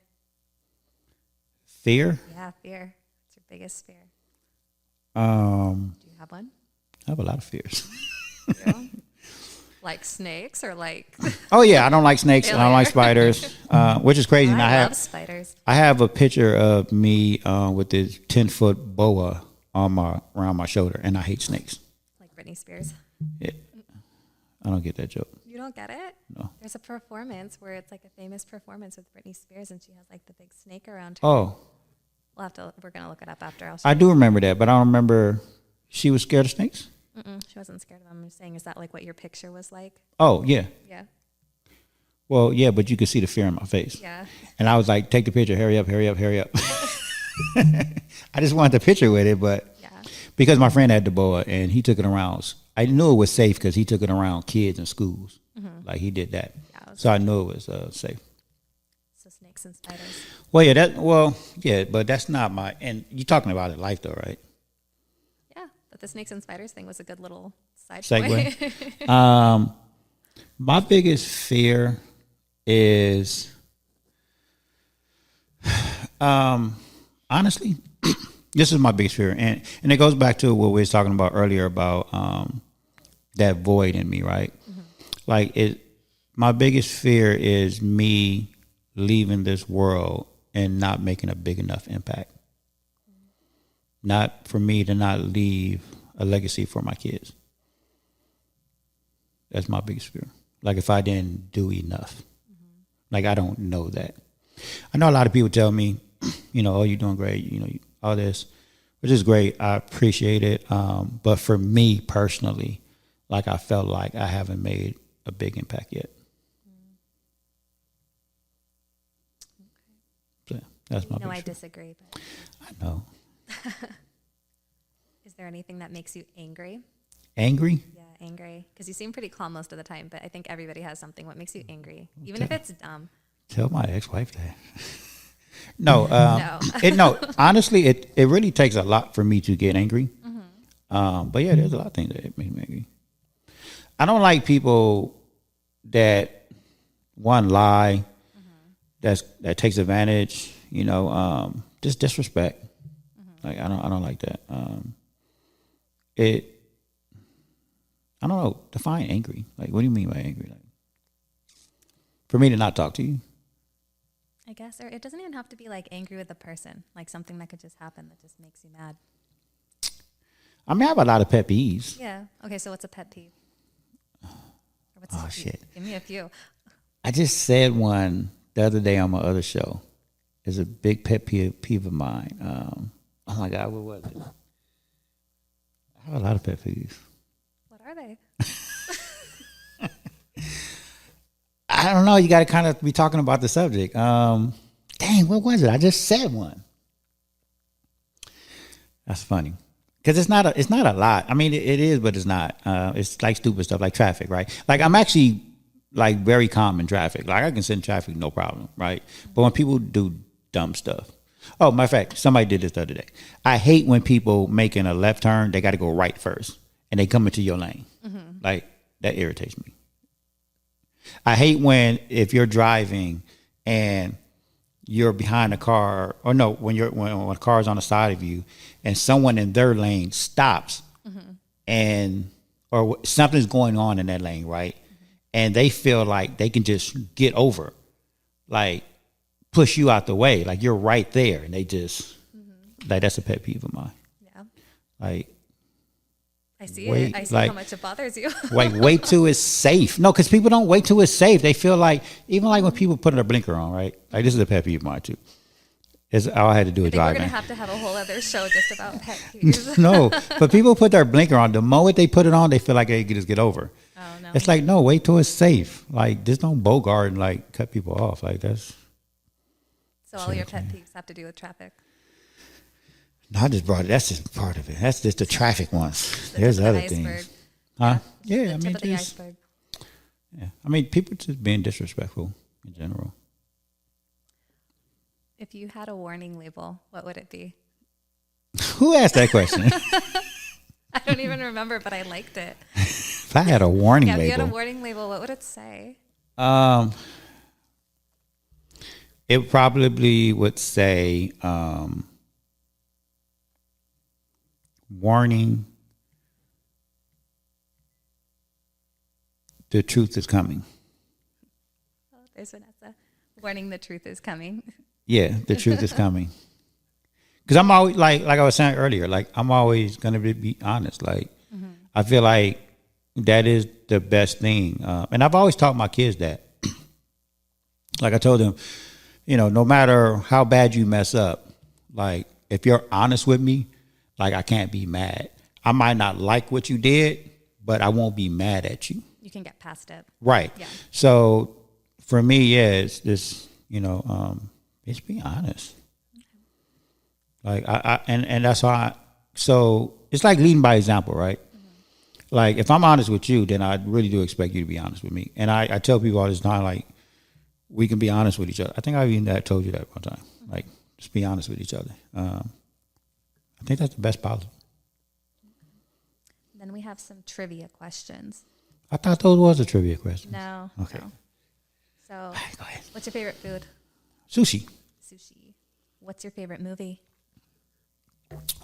Fear? Yeah, fear. What's your biggest fear? Do you have one? I have a lot of fears. Yeah. Like snakes or like? Oh yeah, I don't like snakes. Failure. I don't like spiders, which is crazy. I love spiders. I have a picture of me with this 10-foot boa around my shoulder, and I hate snakes. Like Britney Spears. Yeah. I don't get that joke. You don't get it? No. There's a performance where it's like a famous performance with Britney Spears, and she has like the big snake around her. Oh, We're gonna look it up after. I do remember that, but I don't remember. She was scared of snakes? She wasn't scared of them. I'm saying, is that like what your picture was like? Oh, yeah. Yeah. Well, yeah, but you could see the fear in my face. Yeah. And I was like, take the picture, hurry up, hurry up, hurry up. I just wanted the picture with it, but because my friend had the boa and he took it around. I knew it was safe because he took it around kids in schools. Like he did that. Yeah, so I knew it was safe. So snakes and spiders. Well, yeah, but that's not my, and you're talking about it life though, right? Yeah, but the snakes and spiders thing was a good little segue. My biggest fear is, honestly, this is my biggest fear, and it goes back to what we were talking about earlier about that void in me, right? Like my biggest fear is me leaving this world and not making a big enough impact. Not for me to not leave a legacy for my kids. That's my biggest fear. Like if I didn't do enough. Like I don't know that. I know a lot of people tell me, oh, you're doing great, all this, which is great. I appreciate it. But for me personally, like I felt like I haven't made a big impact yet. So that's my biggest fear. I disagree. But I know. Is there anything that makes you angry? Angry? Yeah, angry. Because you seem pretty calm most of the time, but I think everybody has something. What makes you angry? Even if it's dumb. Tell my ex-wife that. No. Honestly, it really takes a lot for me to get angry. But yeah, there's a lot of things that make me angry. I don't like people that, one, lie, that takes advantage, just disrespect. Like I don't like that. I don't know. Define angry. Like, what do you mean by angry? Like, for me to not talk to you? I guess, or it doesn't even have to be like angry with the person. Like something that could just happen that just makes you mad. I mean, I have a lot of pet peeves. Yeah. Okay. So what's a pet peeve? Shit. Give me a few. I just said one the other day on my other show. It's a big pet peeve of mine. Oh my God, what was it? I have a lot of pet peeves. What are they? I don't know. You got to kind of be talking about the subject. Dang, what was it? I just said one. That's funny. Because it's not a lot. I mean, it is, but it's not. It's like stupid stuff, like traffic, right? Like I'm actually like very calm in traffic. Like I can sit in traffic, no problem, right? But when people do dumb stuff. Oh, matter of fact, somebody did this the other day. I hate when people making a left turn, they got to go right first, and they come into your lane. Like that irritates me. I hate when if you're driving and you're behind a car, or no, when a car is on the side of you, and someone in their lane stops, or something's going on in that lane, right? And they feel like they can just get over, like push you out the way, like you're right there, and they just like that's a pet peeve of mine. Yeah, like. I see it. I see how much it bothers you. Like, wait till it's safe. No, because people don't wait till it's safe. They feel like, even like when people put their blinker on, right? Like, this is a pet peeve of mine, too. It's all I had to do with driving. We're going to have a whole other show just about pet peeves. No, but people put their blinker on. The moment they put it on, they feel like they can just get over. Oh, no. It's like, no, wait till it's safe. Like, just don't bogart and, like, cut people off. Like, that's... So all your pet peeves have to do with traffic? No, I just brought it. That's just part of it. That's just the traffic ones. There's other things. Huh? Yeah, I mean, just, yeah. I mean, people just being disrespectful in general. If you had a warning label, what would it be? Who asked that question? I don't even remember, but I liked it. If I had a warning label. If you had a warning label, what would it say? It probably would say, warning, the truth is coming. Oh, there's Vanessa. Warning, the truth is coming. Yeah, the truth is coming. Because I'm always, like I was saying earlier, like I'm always going to be honest. Like, I feel like that's the best thing. And I've always taught my kids that. Like I told them, you know, no matter how bad you mess up, like if you're honest with me, like I can't be mad. I might not like what you did, but I won't be mad at you. You can get past it. Right. Yeah. So for me, yeah, it's this, you know, it's be honest. Like and that's why. So it's like leading by example, right? Mm-hmm. Like if I'm honest with you, then I really do expect you to be honest with me. And I tell people all this time, like we can be honest with each other. I think I even told you that one time. Mm-hmm. Like just be honest with each other. I think that's the best policy. Then we have some trivia questions. I thought those was a trivia question. No. Okay. No. So, Right, go ahead. what's your favorite food? Sushi. Sushi. What's your favorite movie?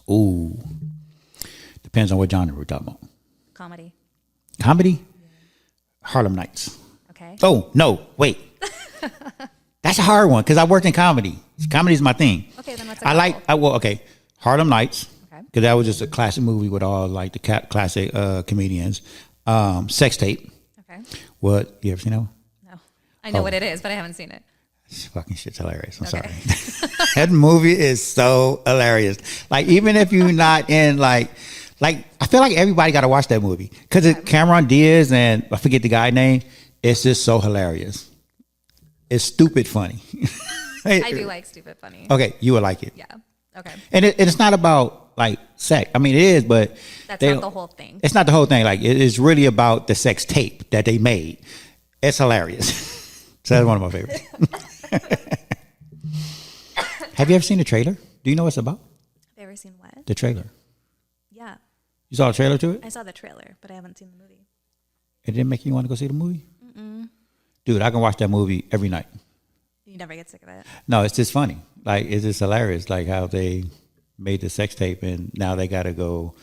Ooh. Depends on what genre we're talking about. Comedy. Comedy? Yeah. Harlem Nights. Okay. Oh, no, wait. That's a hard one because I worked in comedy. Comedy is my thing. Okay, then what's a okay. Harlem Nights. Okay. Because that was just a classic movie with all like the classic comedians. Sex Tape. Okay. What? You ever seen that one? No. I know what it is, but I haven't seen it. This fucking shit's hilarious. I'm Okay. sorry. That movie is so hilarious. Like even if you're not in like I feel like everybody got to watch that movie because it's Cameron Diaz and I forget the guy's name. It's just so hilarious. It's stupid funny. I do like stupid funny. Okay, you would like it. Yeah. Okay. And it's not about like sex. I mean, it is, but That's not the whole thing. It's not the whole thing. Like it is really about the sex tape that they made. It's hilarious. So that's one of my favorites. Have you ever seen the trailer? Do you know what it's about? Have you ever seen what? The trailer. Yeah. You saw a trailer to it? I saw the trailer, but I haven't seen the movie. It didn't make you want to go see the movie? Mm-mm. Dude, I can watch that movie every night. You never get sick of it. No, it's just funny. Like, it's just hilarious. Like how they made the sex tape and now they got to go.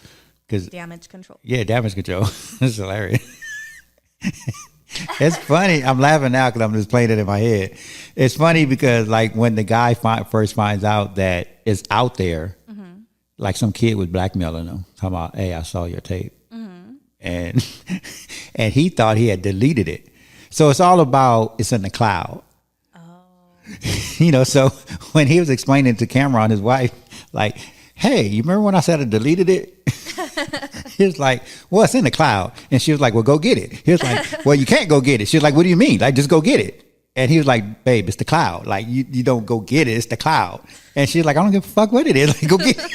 Cause, damage control. Yeah, damage control. It's hilarious. It's funny. I'm laughing now because I'm just playing it in my head. It's funny because like when the guy first finds out that it's out there, mm-hmm. like some kid was blackmailing him, talking about, hey, I saw your tape. Mm-hmm. And he thought he had deleted it. So it's all about, it's in the cloud. Oh. You know, so when he was explaining to Cameron, his wife, like, hey, you remember when I said I deleted it? He was like, well, it's in the cloud. And she was like, well, go get it. He was like, well, you can't go get it. She was like, what do you mean? Like, just go get it. And he was like, babe, it's the cloud. Like, you don't go get it. It's the cloud. And she's like, I don't give a fuck what it is. Like, go get it.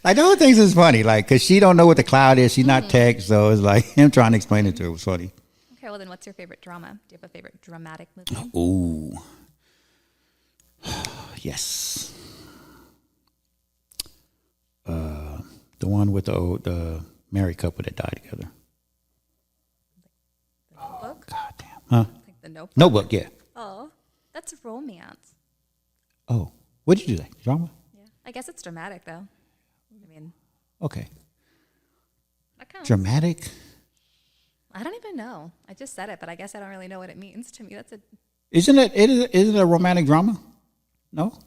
Like, those things is funny. Like, because she don't know what the cloud is. She's not tech. So it's like him trying to explain it to her was funny. Okay, well, then what's your favorite drama? Do you have a favorite dramatic movie? Ooh. Yes. The one with the married couple that died together. The Notebook? God damn. Huh? Like the Notebook? Notebook, yeah. Oh, that's romance. Oh. What did you say? Drama? Yeah. I guess it's dramatic, though. I mean, Okay. that counts. Dramatic? I don't even know. I just said it, but I guess I don't really know what it means. To me, that's a... Isn't it a romantic drama? No?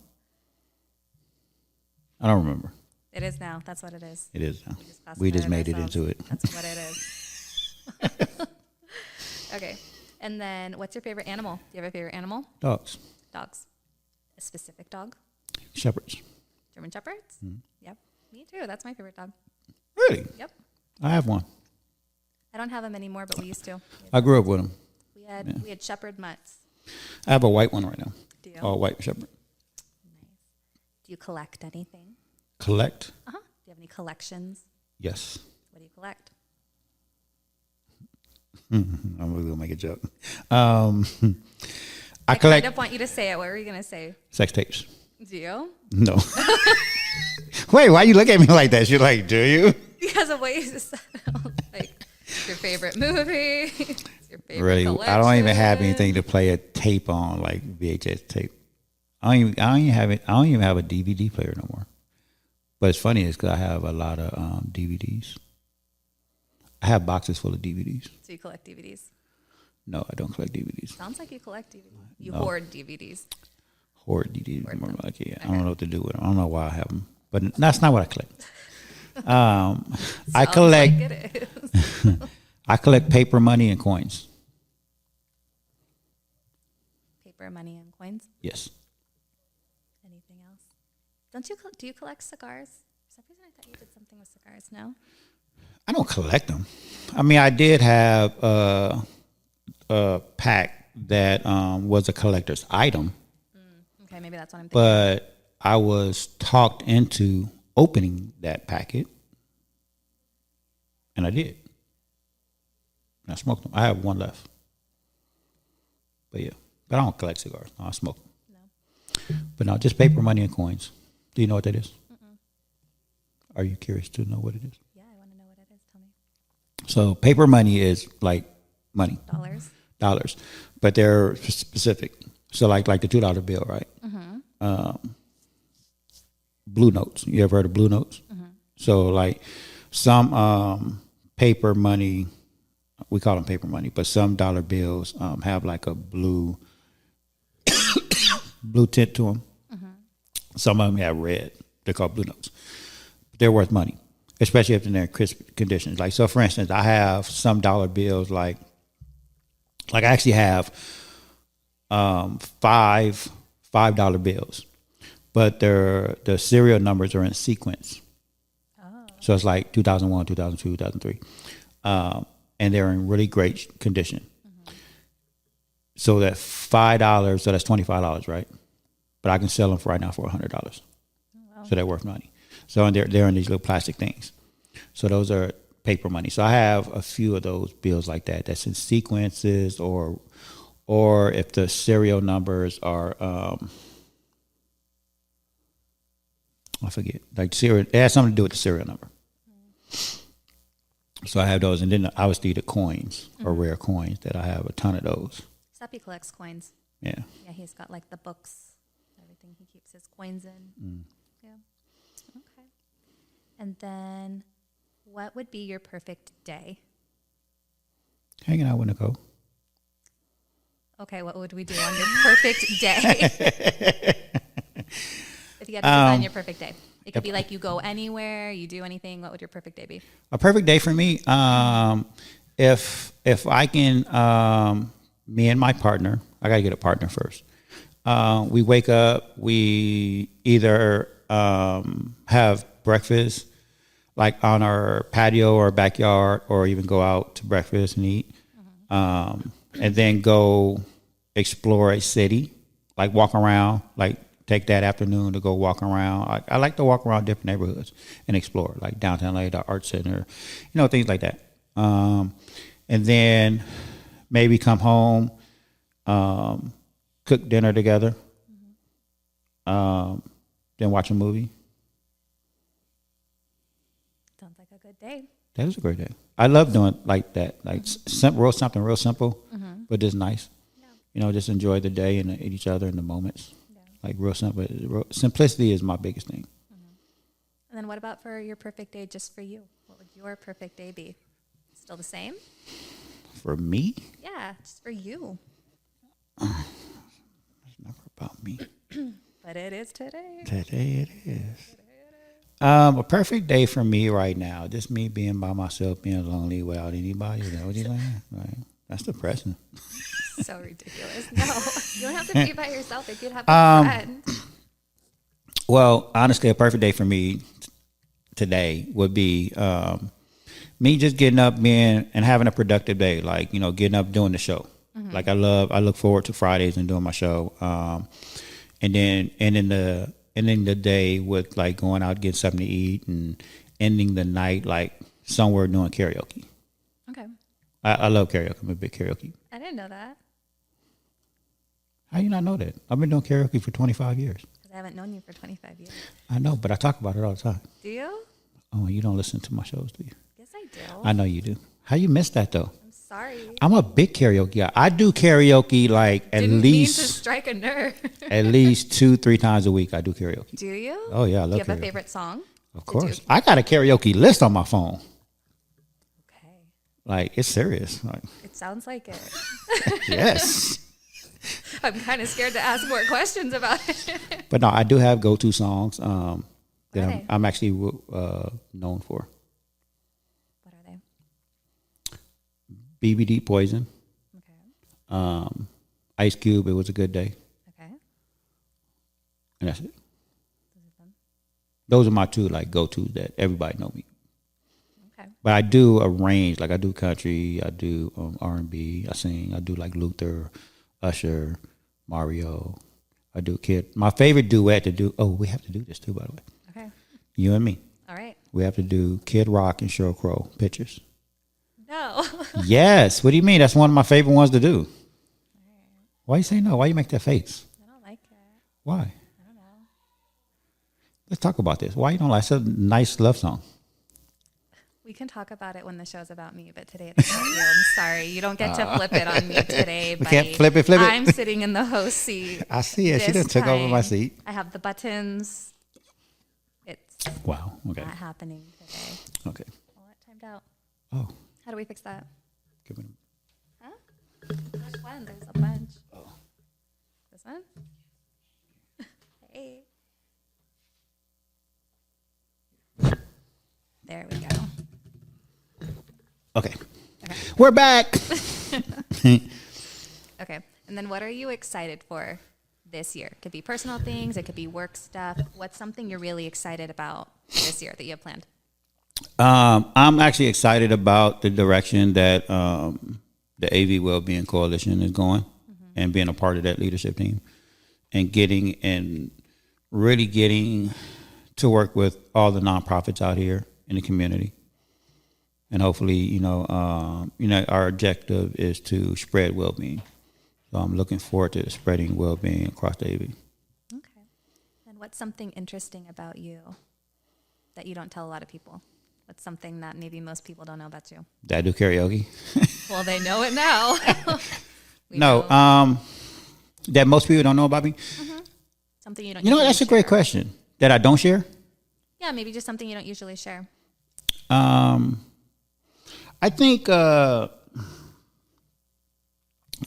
I don't remember. It is now. That's what it is. It is now. We We just just made it ourselves. into it. That's what it is. Okay. And then what's your favorite animal? Do you have a favorite animal? Dogs. Dogs. A specific dog? Shepherds. German Shepherds? Mm-hmm. Yep. Me too. That's my favorite dog. Really? Yep. I have one. I don't have them anymore, but we used to. I grew up with them. We had Shepherd mutts. I have a white one right now. Do you? All white Shepherd. Nice. Do you collect anything? Collect? Uh-huh. Do you have any collections? Yes. What do you collect? I'm really going to make a joke. I collect kind of want you to say it. What were you going to say? sex tapes. Do you? No. Wait, why you look at me like that? You're like, do you? Because of what you just said. Like, your favorite movie? Your favorite Really, collection? I don't even have anything to play a tape on, like VHS tape. I don't even have it. I don't even have a DVD player no more. But it's funny is because I have a lot of DVDs. I have boxes full of DVDs. So you collect DVDs? No, I don't collect DVDs. Sounds like you collect DVDs. You hoard DVDs. Hoard DVDs. More like, yeah, I don't know what to do with them. I don't know why I have them. But that's not what I collect. I collect. Like it is. I collect paper money and coins. Paper, money, and coins? Yes. Anything else? Do you collect cigars? For some reason I thought you did something with cigars, no? I don't collect them. I mean, I did have a pack that was a collector's item. Okay, maybe that's what I'm thinking. But I was talked into opening that packet, and I did. And I smoked them. I have one left. But yeah, but I don't collect cigars. No, I smoke them. No. But no, just paper money and coins. Do you know what that is? Mm-mm. Are you curious to know what it is? Yeah, I want to know what it is. Tell me. So paper money is like money. Dollars. But they're specific. So like the $2 bill, right? Mm-hmm. Blue notes. You ever heard of blue notes? Mm-hmm. So like some paper money, we call them paper money, but some dollar bills have like a blue tint to them. Mm-hmm. Some of them have red. They're called blue notes. They're worth money, especially if they're in crisp conditions. Like, so for instance, I have some dollar bills like I actually have $5 bills, but the serial numbers are in sequence. Oh. So it's like 2001, 2002, 2003. And they're in really great condition. Mm-hmm. So that $5, so that's $25, right? But I can sell them right now for $100. Oh, wow. So they're worth money. So they're in these little plastic things. So those are paper money. So I have a few of those bills like that. That's in sequences, or if the serial numbers are I forget. Like serial, it has something to do with the serial number. So I have those, and then obviously the coins or rare coins that I have a ton of those. Steppy collects coins. Yeah. Yeah, he's got like the books, everything he keeps his coins in. Mm. Yeah. Okay. And then, what would be your perfect day? Hanging out with Nicole. Okay, what would we do on your perfect day? If you had to design your perfect day. It could be like you go anywhere, you do anything. What would your perfect day be? A perfect day for me, if I can, me and my partner, I got to get a partner first. We wake up, we either have breakfast like on our patio or backyard, or even go out to breakfast and eat, and then go explore a city, like walk around, like take that afternoon to go walk around. I like to walk around different neighborhoods and explore, like downtown LA, the art center, things like that. And then maybe come home, cook dinner together, then watch a movie. Sounds like a good day. That is a great day. I love doing like that, like something real simple, but just nice. Yeah. Just enjoy the day and each other in the moments. Like real simple. Simplicity is my biggest thing. And then what about for your perfect day just for you? What would your perfect day be? Still the same? For me? Yeah, just for you. It's never about me. But it is today. Today it is. A perfect day for me right now, just me being by myself, being lonely without anybody. Is that what you're saying? Right. That's depressing. So ridiculous. No, you don't have to be by yourself. If you'd have a friend. Well, honestly, a perfect day for me today would be me just getting up, and having a productive day. Like, getting up, doing the show. Mm-hmm. Like I look forward to Fridays and doing my show. And then ending the day with like going out, getting something to eat, and ending the night like somewhere doing karaoke. Okay. I love karaoke. I'm a big karaoke. I didn't know that. How do you not know that? I've been doing karaoke for 25 years. Because I haven't known you for 25 years. I know, but I talk about it all the time. Do you? Oh, you don't listen to my shows, do you? Yes, I do. I know you do. How you missed that, though? I'm sorry. I'm a big karaoke guy. I do karaoke like Didn't mean to strike a nerve. At least 2-3 times a week I do karaoke. Do you? Oh, yeah, I love karaoke. Do you have a favorite song? Of course. I got a karaoke list on my phone. Okay. Like, it's serious. Like, it sounds like it. Yes. I'm kind of scared to ask more questions about it. But no, I do have go-to songs that I'm actually known for. What are they? BBD Poison. Okay. Ice Cube, It Was a Good Day. Okay. And that's it. Those are my two like go-tos that everybody know me. Okay. But I do a range. Like I do country, I do R&B, I sing, I do like Luther, Usher, Mario. I do Kid. My favorite duet to do. Oh, we have to do this too, by the way. Okay. You and me. All right. We have to do Kid Rock and Sheryl Crow pictures. No. Yes. What do you mean? That's one of my favorite ones to do. Why you say no? Why you make that face? I don't like it. Why? I don't know. Let's talk about this. Why you don't like? It's a nice love song. We can talk about it when the show's about me, but today it's about you. I'm sorry. You don't get to flip it on me today, We buddy. can't flip it. I'm sitting in the host seat. I see it. She this done took over my time. seat. I have the buttons. It's Wow. Okay. not happening today. Okay. Well, it timed out. Oh. How do we fix that? Give me. Huh? Which one? There's a bunch. Oh. This one? Hey. There we go. Okay. We're back. Okay. And then what are you excited for this year? It could be personal things. It could be work stuff. What's something you're really excited about this year that you have planned? I'm actually excited about the direction that the AV Wellbeing Coalition is going, and being a part of that leadership team, and really getting to work with all the nonprofits out here in the community. And hopefully, our objective is to spread well-being. So I'm looking forward to spreading well-being across the AV. Okay. And what's something interesting about you that you don't tell a lot of people? What's something that maybe most people don't know about you? Did I do karaoke? Well, they know it now. That most people don't know about me. Something you don't. You know, that's a great share. question. That I don't share? Yeah, maybe just something you don't usually share. I think,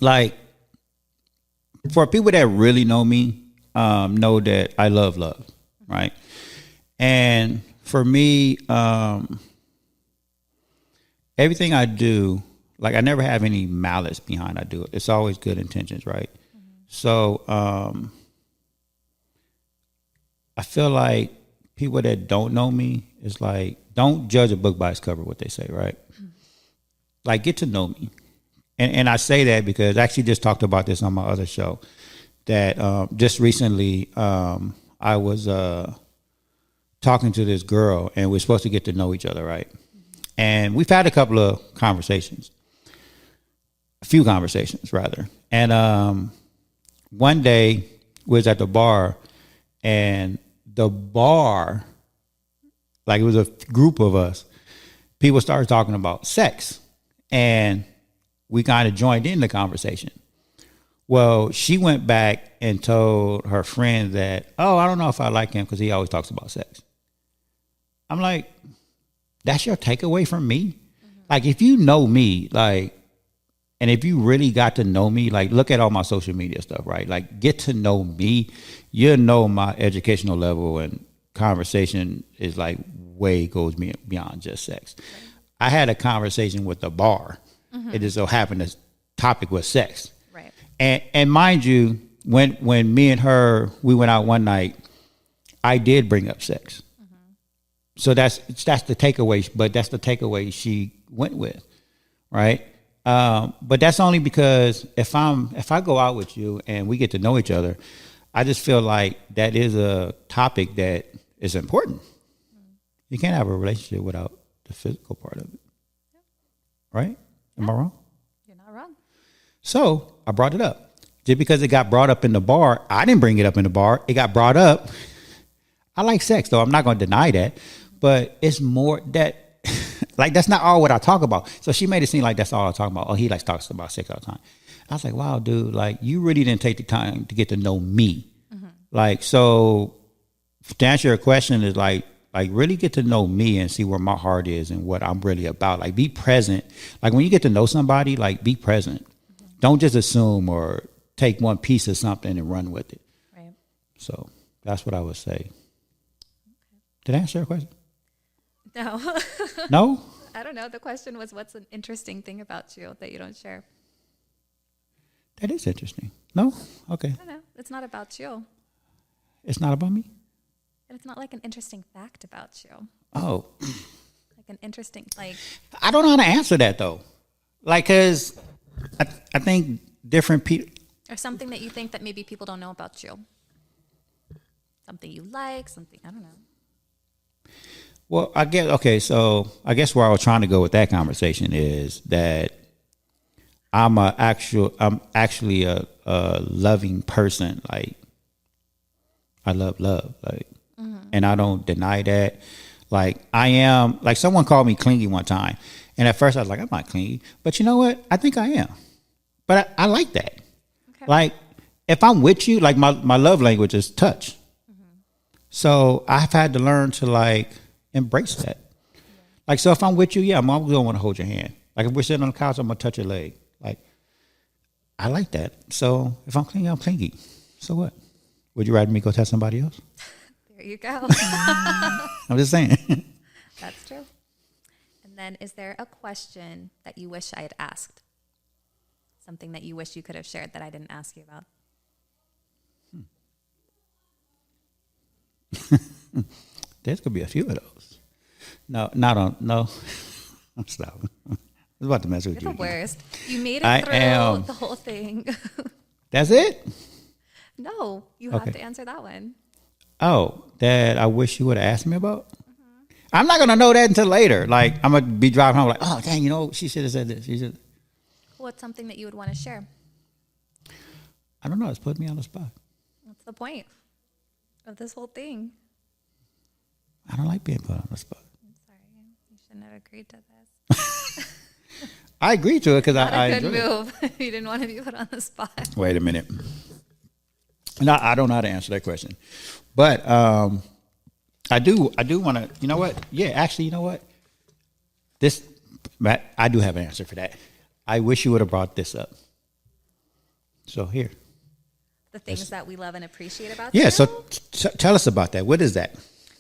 like, for people that really know me, know that I love love, right? And for me, everything I do, like, I never have any malice behind I do it. It's always good intentions, right? So I feel like people that don't know me is like, don't judge a book by its cover, what they say, right? Like, get to know me. And I say that because I actually just talked about this on my other show, that just recently I was talking to this girl, and we're supposed to get to know each other, right? And we've had a couple of conversations, a few conversations rather. And one day we was at the bar, and the bar, like, it was a group of us, people started talking about sex. And we kind of joined in the conversation. Well, she went back and told her friend that, oh, I don't know if I like him because he always talks about sex. I'm like, that's your takeaway from me? Like, if you know me, like, and if you really got to know me, like, look at all my social media stuff, right? Like, get to know me. You'll know my educational level and conversation is like way goes beyond just sex. Right. I had a conversation with the bar. It just so happened the topic was sex. Right. And mind you, when me and her, we went out one night, I did bring up sex. So that's the takeaway, but that's the takeaway she went with, right? But that's only because if I go out with you and we get to know each other, I just feel like that is a topic that is important. You can't have a relationship without the physical part of it, right? Am I wrong? You're not wrong. So I brought it up. Just because it got brought up in the bar, I didn't bring it up in the bar. It got brought up. I like sex, though. I'm not going to deny that. But it's more that, like, that's not all what I talk about. So she made it seem like that's all I talk about. Oh, he likes talks about sex all the time. I was like, wow, dude, like, you really didn't take the time to get to know me. Like, so to answer your question is like really get to know me and see where my heart is and what I'm really about. Like, be present. Like, when you get to know somebody, like, be present. Don't just assume or take one piece of something and run with it. Right. So that's what I would say. Did I answer your question? No. No? I don't know. The question was, what's an interesting thing about you that you don't share? That is interesting. No? Okay. I don't know. It's not about you. It's not about me? It's not like an interesting fact about you. Oh. Like an interesting, like... I don't know how to answer that, though. Like, because I think different people... Or something that you think that maybe people don't know about you. Something you like, something, I don't know. Well, I guess where I was trying to go with that conversation is that I'm actually a loving person. Like, I love, like, and I don't deny that. Like, I am, like, someone called me clingy one time, and at first I was like, I'm not clingy, but you know what? I think I am. But I like that. Okay. Like, if I'm with you, like, my love language is touch. So I've had to learn to, like, embrace that. Yeah. Like, so if I'm with you, I'm always gonna want to hold your hand. Like, if we're sitting on the couch, I'm gonna touch your leg. Like, I like that. So if I'm clingy, I'm clingy. So what? Would you rather me go touch somebody else? There you go. I'm just saying. That's true. And then, is there a question that you wish I had asked? Something that you wish you could have shared that I didn't ask you about? There's gonna be a few of those. No, not on. No, I'm stopping. I was about to mess with you. You're the worst. You made it through the whole thing. That's it? No, you have to answer that one. Oh, that I wish you would have asked me about? I'm not gonna know that until later. Like, I'm gonna be driving home like, oh dang, she should have said this. She should. What's something that you would want to share? I don't know. It's put me on the spot. What's the point of this whole thing? I don't like being put on the spot. I'm sorry. You shouldn't have agreed to this. I agreed to it because I enjoyed it. Not a good move. You didn't want to be put on the spot. Wait a minute. No, I don't know how to answer that question. But I do want to, you know what? Yeah, actually, you know what? I do have an answer for that. I wish you would have brought this up. So here. The things that we love and appreciate about you? Yeah, so tell us about that. What is that?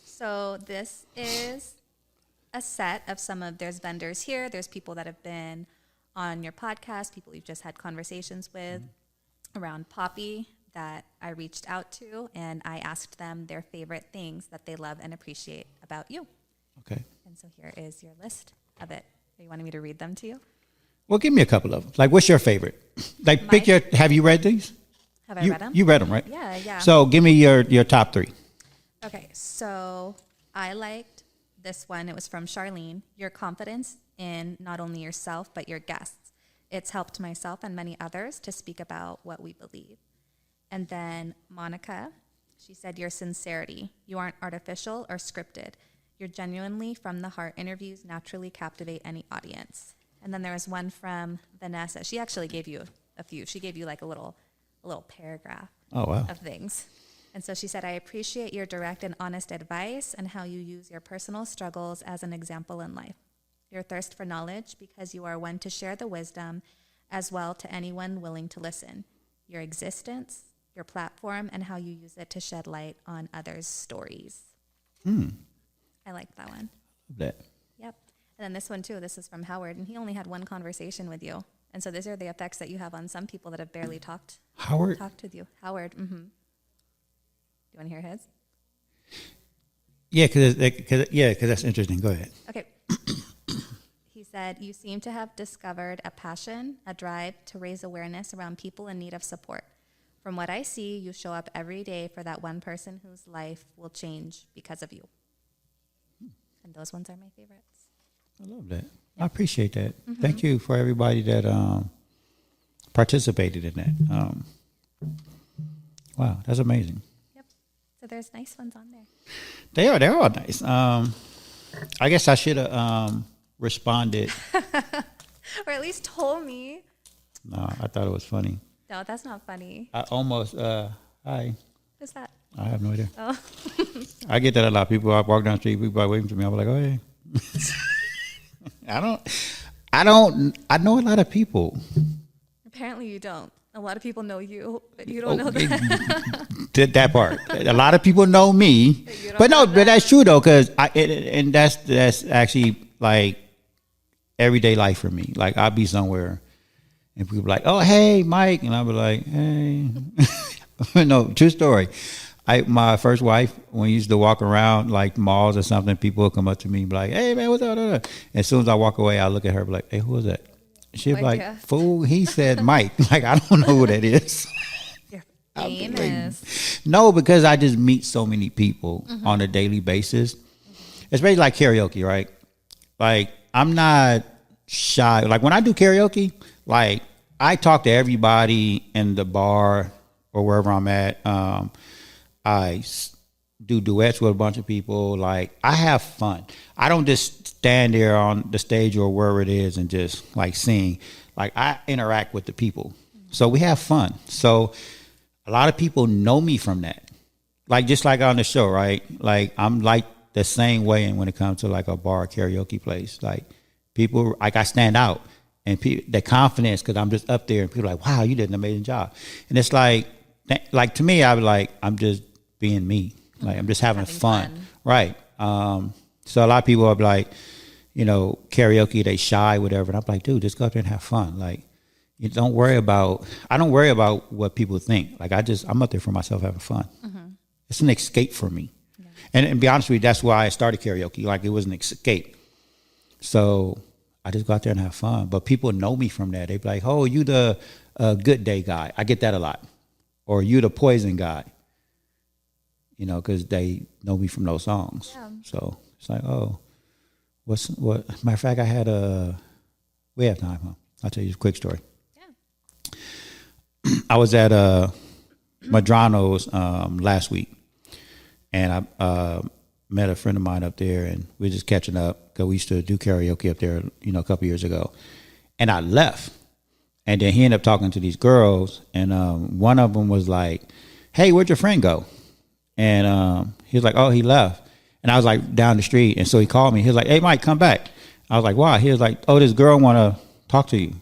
So this is a set of there's vendors here. There's people that have been on your podcast, people you've just had conversations with around Poppy that I reached out to, and I asked them their favorite things that they love and appreciate about you. Okay. And so here is your list of it. Are you wanting me to read them to you? Well, give me a couple of them. Like, what's your favorite? Like, have you read these? Have I read them? You read them, right? Yeah. So give me your top three. Okay, so I liked this one. It was from Charlene. Your confidence in not only yourself, but your guests. It's helped myself and many others to speak about what we believe. And then Monica, she said, your sincerity. You aren't artificial or scripted. Your genuinely from the heart interviews naturally captivate any audience. And then there was one from Vanessa. She actually gave you a few. She gave you like a little paragraph of things. And so she said, I appreciate your direct and honest advice and how you use your personal struggles as an example in life. Your thirst for knowledge because you are one to share the wisdom as well to anyone willing to listen. Your existence, your platform, and how you use it to shed light on others' stories. I like that one. That. Yep. And then this one too, this is from Howard, and he only had one conversation with you. And so these are the effects that you have on some people that have barely talked with you. Howard, Do you want to hear his? Yeah, because that's interesting. Go ahead. Okay. He said, you seem to have discovered a passion, a drive to raise awareness around people in need of support. From what I see, you show up every day for that one person whose life will change because of you. And those ones are my favorites. I love that. I appreciate that. Thank you for everybody that participated in that. Wow, that's amazing. Yep. So there's nice ones on there. They're all nice. I guess I should have responded. Or at least told me. No, I thought it was funny. No, that's not funny. I almost, hi. Who's that? I have no idea. Oh. I get that a lot. People, I walk down the street, people are waving to me. I'm like, oh, hey. I know a lot of people. Apparently you don't. A lot of people know you, but you don't know that. That part. A lot of people know me. But that's true though, because that's actually like everyday life for me. Like I'll be somewhere and people be like, oh, hey, Mike. And I'll be like, hey. No, true story. My first wife, when we used to walk around like malls or something, people would come up to me and be like, hey, man, what's up? And as soon as I walk away, I look at her and be like, hey, who is that? She'd be like, God. fool, he said Mike. Like, I don't know who that is. You're famous. No, because I just meet so many people on a daily basis. Especially like karaoke, right? Like, I'm not shy. Like, when I do karaoke, like, I talk to everybody in the bar or wherever I'm at. I do duets with a bunch of people. Like, I have fun. I don't just stand there on the stage or wherever it is and just like sing. Like, I interact with the people. So we have fun. So a lot of people know me from that. Like, just like on the show, right? Like, I'm like the same way when it comes to like a bar karaoke place. Like, people, like, I stand out. And the confidence, because I'm just up there and people are like, wow, you did an amazing job. And it's like to me, I was like, I'm just being me. Like, I'm just having fun. Right. So a lot of people are like, you know, karaoke, they shy, whatever. And I'm like, dude, just go up there and have fun. Like, you don't worry about, I don't worry about what people think. Like, I'm up there for myself having fun. It's an escape for me. Yeah. And to be honest with you, that's why I started karaoke. Like, it was an escape. So I just go out there and have fun. But people know me from that. They be like, oh, you the good day guy. I get that a lot. Or you the poison guy. You know, because they know me from those songs. Yeah. So it's like, oh, what? Matter of fact, I had we have time, huh? I'll tell you a quick story. Yeah. I was at Madrano's last week, and I met a friend of mine up there, and we were just catching up because we used to do karaoke up there, you know, a couple years ago. And I left, and then he ended up talking to these girls, and one of them was like, "Hey, where'd your friend go?" And he was like, "Oh, he left." And I was like down the street, and so he called me. He was like, "Hey, Mike, come back." I was like, "Why?" He was like, "Oh, this girl want to talk to you."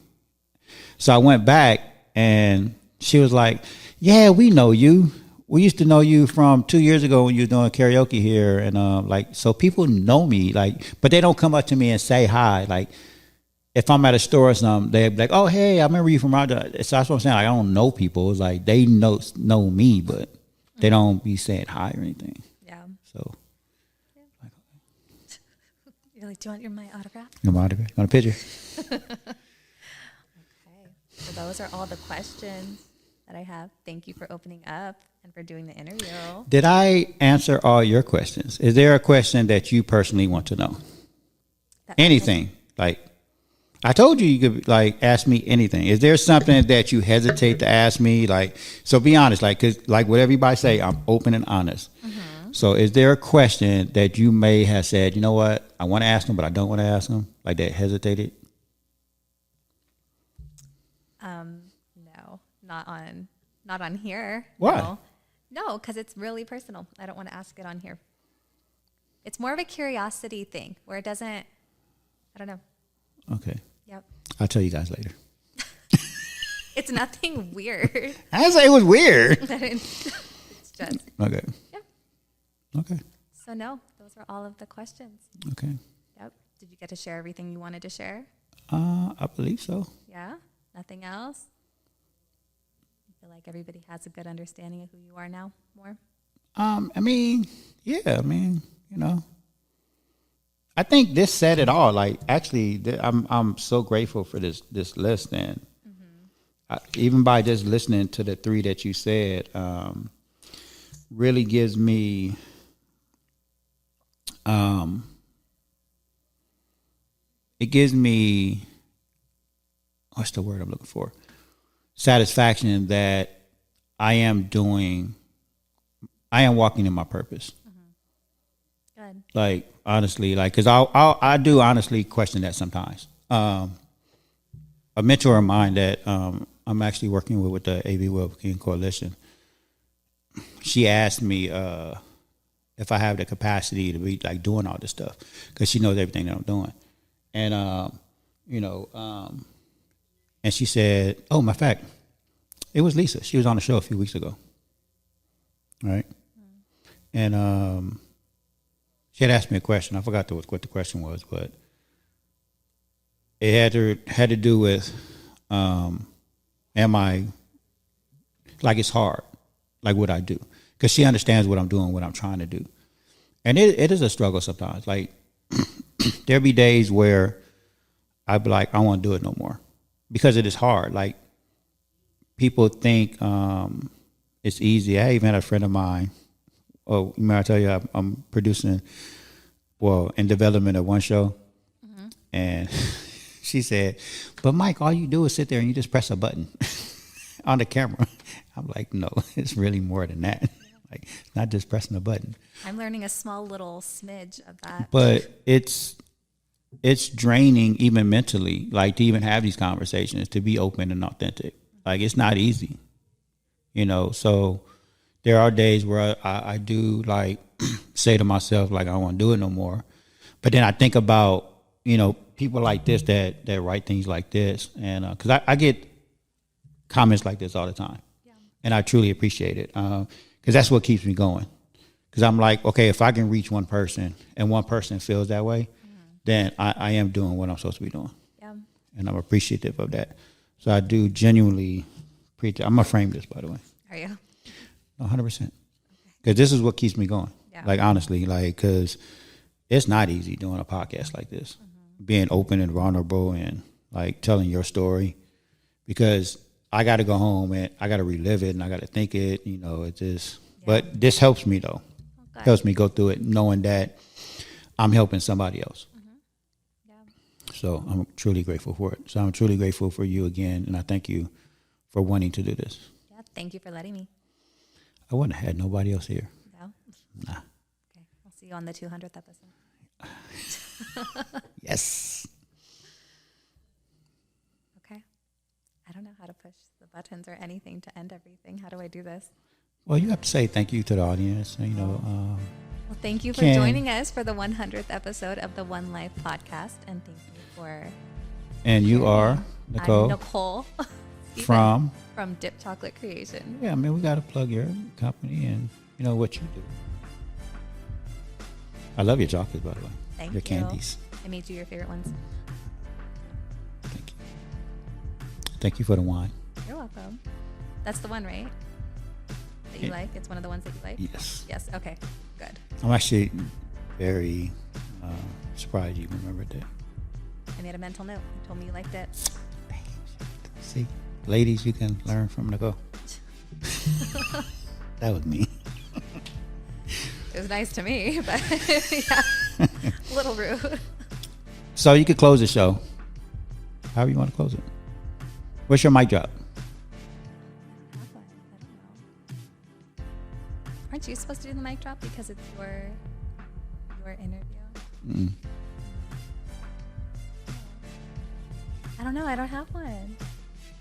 So I went back, and she was like, "Yeah, we know you. We used to know you from 2 years ago when you were doing karaoke here." And like, so people know me, like, but they don't come up to me and say hi. Like, if I'm at a store or something, they're like, "Oh, hey, I remember you from around." So that's what I'm saying. Like, I don't know people. It's like they know me, but they don't be saying hi or anything. Yeah. So. Yeah. You're like, do you want my autograph? You want my autograph? Want a picture? Okay. So those are all the questions that I have. Thank you for opening up and for doing the interview. Did I answer all your questions? Is there a question that you personally want to know? Anything. Like, I told you could like ask me anything. Is there something that you hesitate to ask me? Like, so be honest, like, cause like what everybody say, I'm open and honest. So is there a question that you may have said, you know what, I want to ask them, but I don't want to ask them, like that hesitated? No, not on here. Why? No, because it's really personal. I don't want to ask it on here. It's more of a curiosity thing where it doesn't, I don't know. Okay. Yep. I'll tell you guys later. It's nothing weird. I didn't say it was weird. It's just. Okay. Yep. Okay. So no, those are all of the questions. Okay. Yep. Did you get to share everything you wanted to share? I believe so. Yeah. Nothing else? I feel like everybody has a good understanding of who you are now more. I mean, yeah, I mean, you know, I think this said it all. Like, actually, I'm so grateful for this list, and even by just listening to the three that you said, really gives me it gives me, what's the word I'm looking for? Satisfaction that I am walking in my purpose. Good. Like, honestly, like, cause I do honestly question that sometimes. A mentor of mine that I'm actually working with the AV Wellbeing Coalition, she asked me if I have the capacity to be like doing all this stuff, because she knows everything that I'm doing. And and she said, "Oh, matter of fact, it was Lisa. She was on the show a few weeks ago, right?" And she had asked me a question. I forgot what the question was, but it had to do with, am I, like it's hard, like what I do. Because she understands what I'm doing, what I'm trying to do. And it is a struggle sometimes. Like, there'll be days where I'd be like, I don't want to do it no more. Because it is hard. Like, people think it's easy. I even had a friend of mine. Oh, remember I tell you I'm producing, in development of one show. Mm-hmm. And she said, but Mike, all you do is sit there and you just press a button on the camera. I'm like, no, it's really more than that. Like, not just pressing a button. I'm learning a small little smidge of that. But it's draining even mentally, like to even have these conversations, to be open and authentic. Like, it's not easy, so there are days where I do like say to myself, like, I don't want to do it no more. But then I think about, people like this that write things like this. And because I get comments like this all the time. Yeah. And I truly appreciate it. Because that's what keeps me going. Because I'm like, okay, if I can reach one person and one person feels that way, then I am doing what I'm supposed to be doing. Yeah. And I'm appreciative of that. So I do genuinely appreciate. I'm going to frame this, by the way. Are you? 100%. Because this is what keeps me going. Yeah. Like, honestly, like, because it's not easy doing a podcast like this. Mm-hmm. Being open and vulnerable and, like, telling your story. Because I got to go home and I got to relive it and I got to think it, it just, but this helps me though. Okay. Helps me go through it knowing that I'm helping somebody else. Mm-hmm. Yeah. So I'm truly grateful for it. So I'm truly grateful for you again. And I thank you for wanting to do this. Yeah. Thank you for letting me. I wouldn't have had nobody else here. No? Nah. Okay. I'll see you on the 200th episode. Yes. I don't know how to push the buttons or anything to end everything. How do I do this? Well, you have to say thank you to the audience. Well, thank you for joining us for the 100th episode of the One Life podcast. And thank you for... And you are, Nicole? I'm Nicole. From Dip Chocolate Creation. Yeah, I mean, we got to plug your company and, what you do. I love your chocolates, by the way. Thank you. Your candies. I made you your favorite ones. Thank you for the wine. You're welcome. That's the one, right? That you like? It's one of the ones that you like? Yes. Yes. Okay. Good. I'm actually very surprised you remembered that. I made a mental note. You told me you liked it. See, ladies, you can learn from Nicole. That was me. It was nice to me, but yeah, a little rude. So you could close the show however you want to close it. What's your mic drop? I don't know. Aren't you supposed to do the mic drop because it's your interview? Mm. I don't know. I don't have one.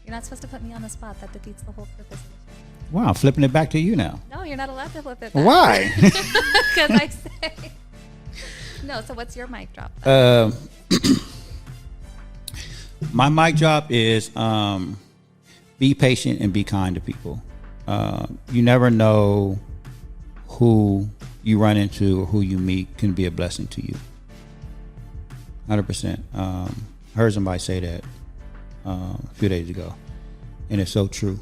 You're not supposed to put me on the spot. That defeats the whole purpose of the show. Wow, I'm flipping it back to you now. No, you're not allowed to flip it back. Why? Because I say... No, so what's your mic drop? My mic drop is be patient and be kind to people. You never know who you run into or who you meet can be a blessing to you. 100%. I heard somebody say that a few days ago, and it's so true.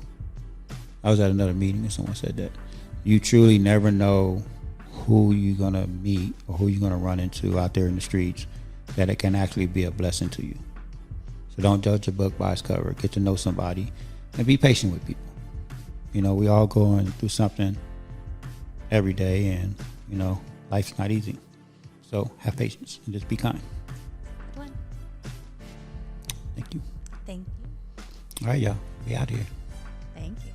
I was at another meeting and someone said that. You truly never know who you're going to meet or who you're going to run into out there in the streets that it can actually be a blessing to you. So don't judge a book by its cover. Get to know somebody and be patient with people. We all going through something every day, and, life's not easy. So have patience and just be kind. Good one. Thank you. Thank you. All right, y'all. We out here. Thank you.